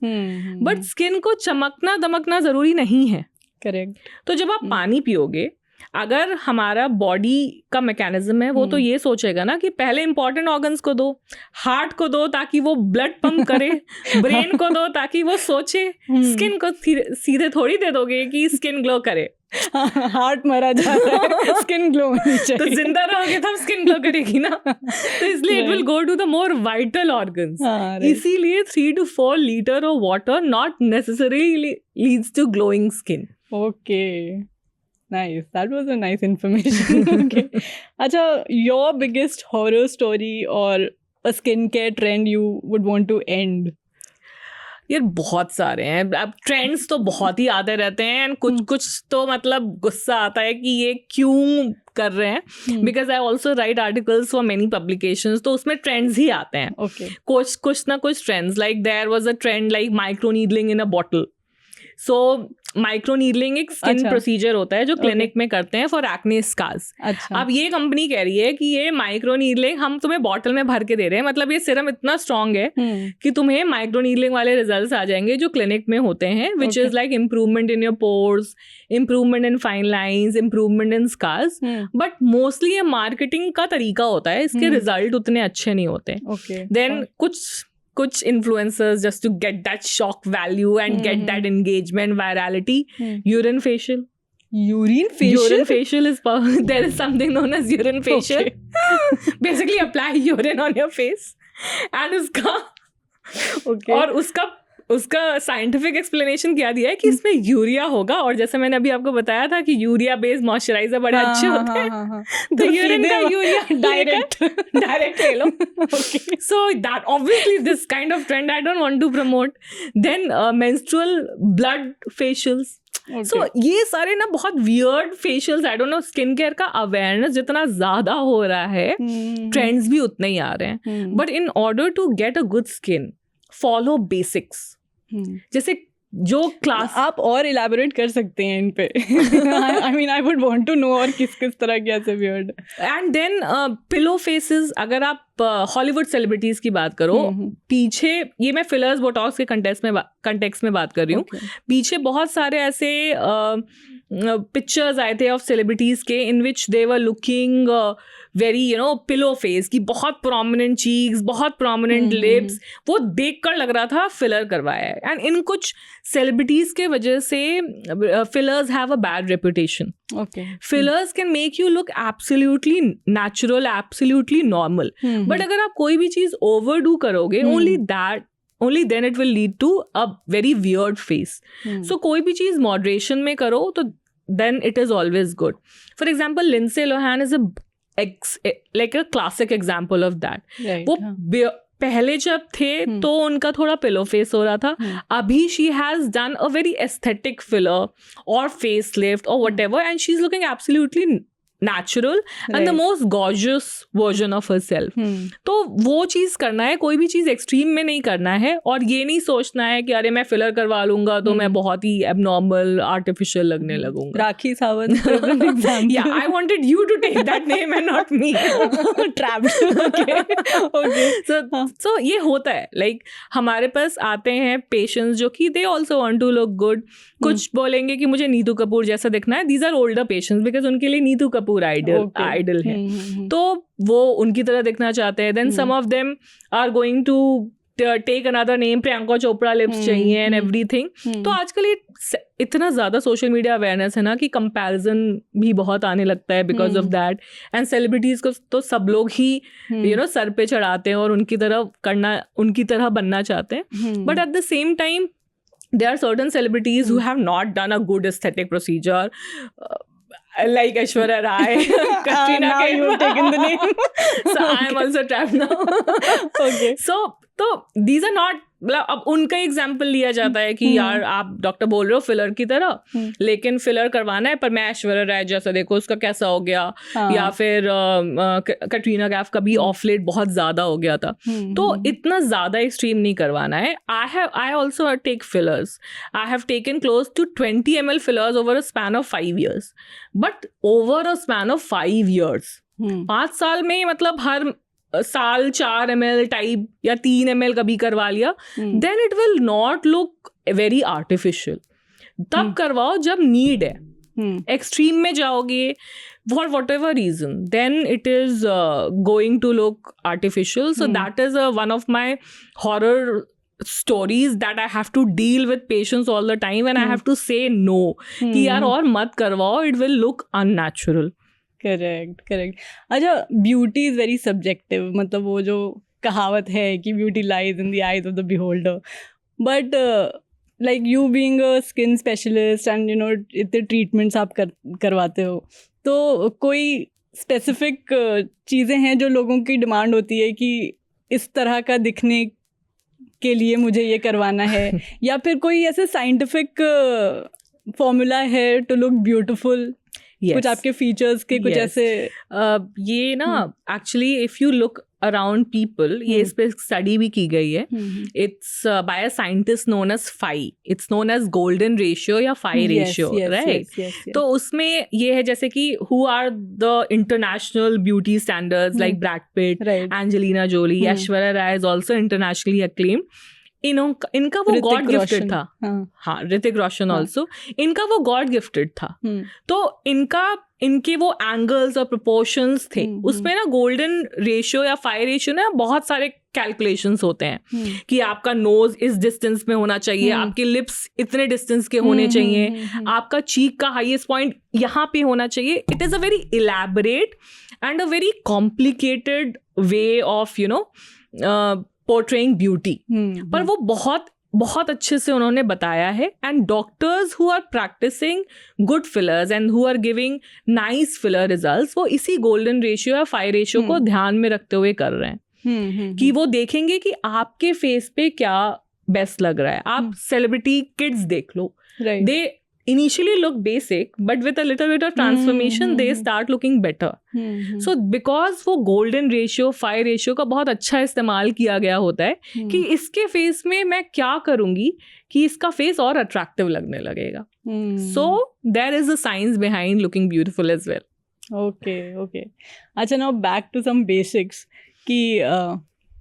But skin को चमकना दमकना जरूरी नहीं है. करेक्ट. तो जब आप पानी पियोगे, अगर हमारा बॉडी का मैकेनिज्म है वो तो ये सोचेगा ना कि पहले इंपॉर्टेंट ऑर्गन्स को दो, हार्ट को दो ताकि वो ब्लड पंप करे, ब्रेन को दो ताकि वो सोचे. स्किन को सीधे थोड़ी दे दोगे कि स्किन ग्लो करे. हार्ट मरा जा रहा है, स्किन ग्लो होनी चाहिए. तो जिंदा रहोगे तब स्किन ग्लो करेगी ना. तो इसलिए it will go to the more vital organs. इसीलिए 3 to 4 litre of water not necessarily leads to glowing skin. Okay. Nice. That was a nice information. Okay. Acha, your biggest horror story or a skincare trend you would want to end? यार बहुत सारे हैं. अब trends तो बहुत ही आते रहते हैं एंड कुछ तो मतलब गुस्सा आता है कि ये क्यों कर रहे हैं. Because I also right articles for many publications, तो उसमें ट्रेंड्स ही आते हैं. Okay. कुछ ना कुछ trends, like there was a trend like micro needling in a bottle. So micro needling एक स्किन प्रोसीजर होता है जो क्लिनिक में करते हैं फॉर एक्ने स्कार्स. अब ये कंपनी कह रही है कि ये माइक्रो नीडलिंग हम तुम्हें बॉटल में भर के दे रहे हैं, मतलब ये सीरम इतना स्ट्रांग है कि तुम्हें माइक्रो नीडलिंग वाले रिजल्ट्स आ जाएंगे जो क्लिनिक में होते हैं, which is like improvement in your pores, improvement in fine lines, improvement in scars. But mostly ये मार्केटिंग का तरीका होता है, इसके रिजल्ट उतने अच्छे नहीं होते. देन कुछ influencers just to get that shock value and get that engagement, virality. Urine facial is there is something known as urine facial. Basically apply urine on your face and और उसका scientific explanation क्या दिया है कि इसमें urea होगा, और जैसे मैंने अभी आपको बताया था कि यूरिया बेस्ड मॉइस्चराइजर बड़े अच्छे होते हैं, तो यूरिन का यूरिया डायरेक्ट ले लो. So that obviously this kind of trend I don't want to promote. Then menstrual blood facials. So ये सारे ना बहुत weird facials. I don't know, skin care का अवेयरनेस जितना ज्यादा हो रहा है, ट्रेंड्स भी उतने ही आ रहे हैं. But in order to get a good skin, follow basics. जैसे जो क्लास आप और इलैबोरेट कर सकते हैं इन पे. I mean I would want to know और किस तरह के ऐसे weird. And then pillow faces. अगर आप हॉलीवुड सेलिब्रिटीज की बात करो, पीछे ये मैं फिलर्स बोटॉक्स के कंटेक्स्ट में बात कर रही हूँ. पीछे बहुत सारे ऐसे पिक्चर्स आए थे ऑफ सेलिब्रिटीज के in which they were looking very pillow face, की बहुत प्रोमिनेंट चीक्स, बहुत प्रोमिनेंट लिप्स. वो देखकर लग रहा था फिलर करवाया है. एंड इन कुछ सेलिब्रिटीज के वजह से fillers have a bad reputation. Fillers can make you look absolutely natural, absolutely normal. But अगर आप कोई भी चीज ओवरडू करोगे, only then it will lead to a very weird face. So कोई भी चीज मॉडरेशन में करो तो then it is always good. For example, Lindsay Lohan is like a classic example of that. वो पहले जब थे तो उनका थोड़ा पिलो फेस हो रहा था. अभी she has done a very aesthetic filler or facelift or whatever, and she's looking absolutely natural and the most gorgeous version of herself. तो वो चीज करना है, कोई भी चीज एक्सट्रीम में नहीं करना है. और ये नहीं सोचना है कि अरे मैं फिलर करवा लूंगा तो मैं बहुत ही एबनॉर्मल आर्टिफिशियल लगने लगूंगा. Rakhi Sawant. Yeah, I wanted you to take that name and not me. Trapped. Okay. So ये होता है. Like हमारे पास आते हैं पेशेंट्स जो कि they also want to look good. कुछ बोलेंगे कि मुझे नीतू कपूर जैसा दिखना है. These are older patients because उनके लिए नीतू कपूर आइडल है. तो वो उनकी तरह दिखना चाहते हैं. Then some of them are going to take another name, Priyanka Chopra lips चाहिए and everything. तो आजकल ये इतना ज़्यादा सोशल मीडिया अवेयरनेस है ना कि कंपैरिजन भी बहुत आने लगता है because of that. And celebrities को तो सब लोग ही सर पे चढ़ाते हैं और उनकी तरह बनना चाहते हैं. But at the same time there are certain celebrities who have not done a good aesthetic procedure, like Aishwarya Rai, Katrina Now Kaif. you've taken the name. So I am also trapped now. Okay. So these are not, मतलब अब उनका example लिया जाता है कि यार आप doctor बोल रहे हो फिलर की तरह, लेकिन फिलर करवाना है, पर मैं ऐश्वर्या राय जैसा देखो उसका कैसा हो गया, या फिर कटरीना कैफ का भी ऑफ लेट बहुत ज्यादा हो गया था. तो इतना ज्यादा एक्सट्रीम नहीं करवाना है. I also take fillers. I have taken close to 20 ml fillers over a span of 5 years. But over a span of 5 years, 5 साल में मतलब हर साल 4 ml टाइप या 3 ml कभी करवा लिया, then it will not look very artificial. तब करवाओ जब नीड है. एक्सट्रीम में जाओगे for whatever reason, then it is going to look artificial. So that is one of my horror stories that I have to deal with patients all the time, and I have to say no कि यार और मत करवाओ, it will look unnatural. Correct. अच्छा, beauty is very subjective, मतलब वो जो कहावत है कि beauty lies in the eyes of the beholder, but like you being a skin specialist and you know इतने ट्रीटमेंट्स आप करवाते हो, तो कोई स्पेसिफिक चीज़ें हैं जो लोगों की डिमांड होती है कि इस तरह का दिखने के लिए मुझे ये करवाना है, या फिर कोई ऐसे साइंटिफिक फॉर्मूला है टू लुक ब्यूटिफुल? Yes. कुछ आपके फीचर्स के कुछ ऐसे ये ना actually if you look around people, ये इस पे स्टडी भी की गई है. It's by a scientist known as phi. It's known as golden ratio या फाई रेशियो, राइट? तो उसमें ये है जैसे कि who are the international beauty standards like Brad Pitt, Angelina Jolie, Aishwarya Rai is also internationally acclaimed. इनका वो गॉड गिफ्टेड था. हाँ, ऋतिक रोशन ऑल्सो. इनका वो गॉड गिफ्टेड था. तो इनके वो एंगल्स और प्रोपोर्शंस थे. उसमें ना गोल्डन रेशियो या फाई रेशियो ना बहुत सारे कैलकुलेशंस होते हैं कि आपका नोज इस डिस्टेंस में होना चाहिए, आपके लिप्स इतने डिस्टेंस के होने चाहिए, आपका चीक का हाईएस्ट पॉइंट यहाँ पे होना चाहिए. It is a very elaborate and a very complicated way of you know portraying beauty. पर वो बहुत अच्छे से उन्होंने बताया है. And doctors who are practising good fillers and who are giving nice filler results, वो इसी गोल्डन रेशियो या फाई रेशियो को ध्यान में रखते हुए कर रहे हैं कि वो देखेंगे कि आपके फेस पे क्या बेस्ट लग रहा है. आप सेलिब्रिटी किड्स देख लो, दे initially look basic, but with a little bit of transformation they start looking better. So because वो golden ratio, phi ratio का बहुत अच्छा इस्तेमाल किया गया होता है कि इसके फेस में मैं क्या करूँगी कि इसका फेस और अट्रैक्टिव लगने लगेगा. So there is a science behind looking beautiful as well. Okay. अच्छा, now back to some basics कि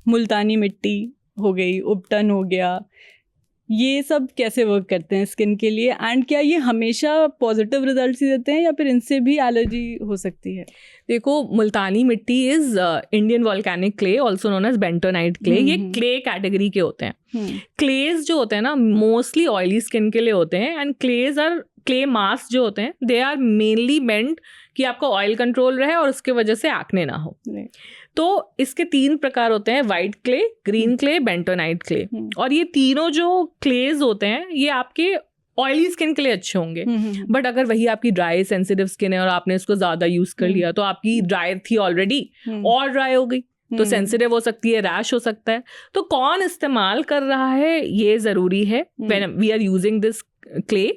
मुल्तानी मिट्टी हो गई, उपटन हो गया, ये सब कैसे वर्क करते हैं स्किन के लिए, एंड क्या ये हमेशा पॉजिटिव रिजल्ट्स ही देते हैं या फिर इनसे भी एलर्जी हो सकती है? देखो, Multani mitti is Indian volcanic clay, also known as bentonite clay. ये क्ले कैटेगरी के होते हैं. क्लेज जो होते हैं ना मोस्टली ऑयली स्किन के लिए होते हैं, एंड क्ले मास्क जो होते हैं दे आर मेनली मेंट कि आपका ऑयल कंट्रोल रहे और उसके वजह से एक्ने ना हो. तो इसके 3 प्रकार होते हैं, white clay, green clay, bentonite clay. और ये तीनों जो क्लेज होते हैं ये आपके ऑयली स्किन के लिए अच्छे होंगे. बट अगर वही आपकी ड्राई सेंसिटिव स्किन है और आपने इसको ज़्यादा यूज़ कर लिया तो आपकी ड्राई थी ऑलरेडी और ड्राई हो गई, तो सेंसिटिव हो सकती है, रैश हो सकता है. तो कौन इस्तेमाल कर रहा है ये ज़रूरी है when we are using this clay.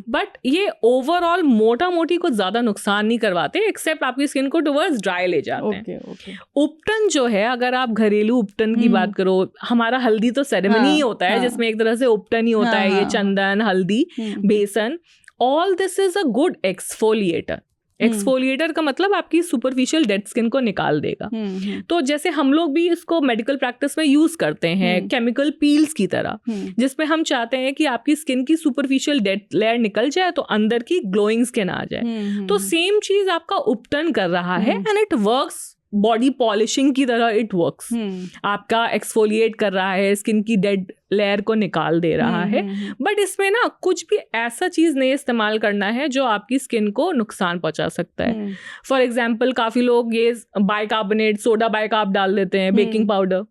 But ये ओवरऑल मोटा मोटी को ज़्यादा नुकसान नहीं करवाते, एक्सेप्ट आपकी स्किन को टुवर्ड्स ड्राई ले जाते हैं. उपटन जो है, अगर आप घरेलू उपटन की बात करो, हमारा हल्दी तो सेरेमनी ही होता है जिसमें एक तरह से उपटन ही होता है. ये चंदन, हल्दी, बेसन, all this is a good exfoliator. Exfoliator का मतलब आपकी सुपरफिशियल डेड स्किन को निकाल देगा. तो जैसे हम लोग भी इसको मेडिकल प्रैक्टिस में यूज करते हैं केमिकल पील्स की तरह, जिसमें हम चाहते हैं कि आपकी स्किन की सुपरफिशियल डेड लेयर निकल जाए तो अंदर की ग्लोइंग स्किन आ जाए. तो सेम चीज आपका उपटन कर रहा है and it works body polishing की तरह. इट वर्क्स, आपका एक्सफोलिएट कर रहा है, स्किन की डेड लेयर को निकाल दे रहा है। बट इसमें ना कुछ भी ऐसा चीज़ नहीं इस्तेमाल करना है जो आपकी स्किन को नुकसान पहुंचा सकता है। फॉर एग्जाम्पल काफ़ी लोग ये बाइकार्बोनेट, सोडा बाइकार्ब डाल देते हैं, बेकिंग पाउडर,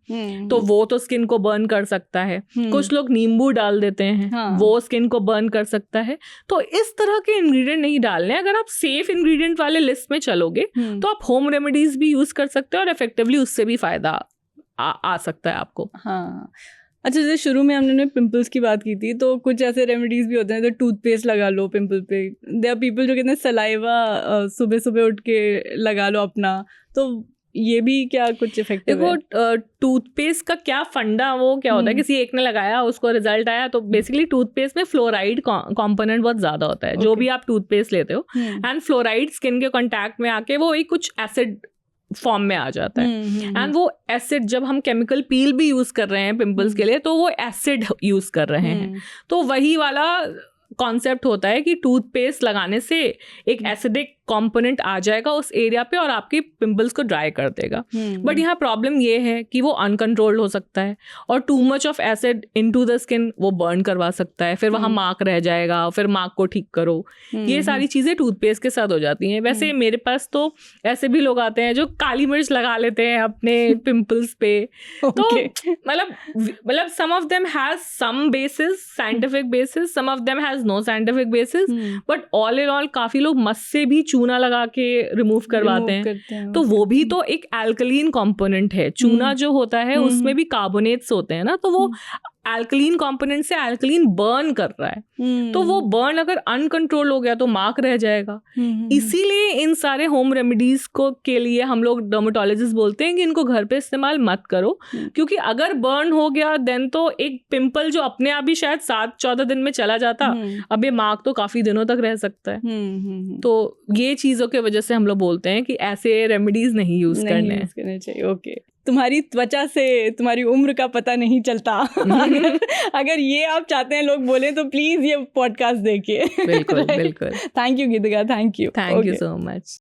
तो वो तो स्किन को बर्न कर सकता है। कुछ लोग नींबू डाल देते हैं, वो स्किन को बर्न कर सकता है। तो इस तरह के इंग्रेडिएंट नहीं डालने। अगर आप सेफ इंग्रेडिएंट वाले लिस्ट में चलोगे तो आप होम रेमेडीज भी यूज कर सकते हो और इफेक्टिवली उससे भी फायदा आ सकता है आपको। हाँ, अच्छा, जैसे शुरू में हमने पिंपल्स की बात की थी, तो कुछ ऐसे रेमेडीज भी होते हैं, तो टूथपेस्ट लगा लो पिंपल पे। देयर आर पीपल जो कहते हैं सलाइवा सुबह सुबह उठ के लगा लो अपना, तो ये भी क्या कुछ इफेक्टिव है? देखो, टूथपेस्ट का क्या फंडा, वो क्या होता है, किसी एक ने लगाया, उसको रिजल्ट आया, तो बेसिकली टूथपेस्ट में फ्लोराइड कंपोनेंट बहुत ज्यादा होता है। जो भी आप टूथपेस्ट लेते हो, एंड फ्लोराइड स्किन के कांटेक्ट में आके वो एक कुछ एसिड फॉर्म में आ जाता है। एंड वो एसिड, जब हम केमिकल पील भी यूज कर रहे हैं पिंपल्स के लिए, तो वो एसिड यूज कर रहे हैं। तो वही वाला कॉन्सेप्ट होता है कि टूथपेस्ट लगाने से एक एसिडिक कंपोनेंट आ जाएगा उस एरिया पे और आपके पिंपल्स को ड्राई कर देगा। बट यहाँ प्रॉब्लम ये है कि वो अनकंट्रोल्ड हो सकता है और too much of acid into the skin वो बर्न करवा सकता है, फिर वहाँ मार्क रह जाएगा, फिर मार्क को ठीक करो। ये सारी चीज़ें टूथपेस्ट के साथ हो जाती हैं। वैसे मेरे पास तो ऐसे भी लोग आते हैं जो काली मिर्च लगा लेते हैं अपने पिंपल्स पे। तो मतलब some of them has some basis, scientific basis, some of them has no scientific basis, but all in all काफ़ी लोग मस से भी चूना लगा के रिमूव करवाते हैं। तो वो भी तो एक एल्कलीन कंपोनेंट है। चूना जो होता है उसमें भी कार्बोनेट्स होते हैं ना, तो वो एल्कलीन कंपोनेंट से एल्कलीन बर्न कर रहा है। तो वो बर्न अगर अनकंट्रोल हो गया तो मार्क रह जाएगा। इसीलिए इन सारे होम रेमेडीज को के लिए हम लोग डर्मेटोलॉजिस्ट बोलते हैं कि इनको घर पे इस्तेमाल मत करो, क्योंकि अगर बर्न हो गया देन तो एक पिंपल जो अपने आप ही शायद 7-14 दिन में चला जाता, अब ये मार्क तो काफी दिनों तक रह सकता है। तो ये चीजों की वजह से हम लोग बोलते हैं कि ऐसे रेमेडीज नहीं यूज करने चाहिए। ओके, तुम्हारी त्वचा से तुम्हारी उम्र का पता नहीं चलता। अगर ये आप चाहते हैं लोग बोले तो प्लीज ये पॉडकास्ट देखिए। बिल्कुल बिल्कुल। Thank you Geetika, thank you so much.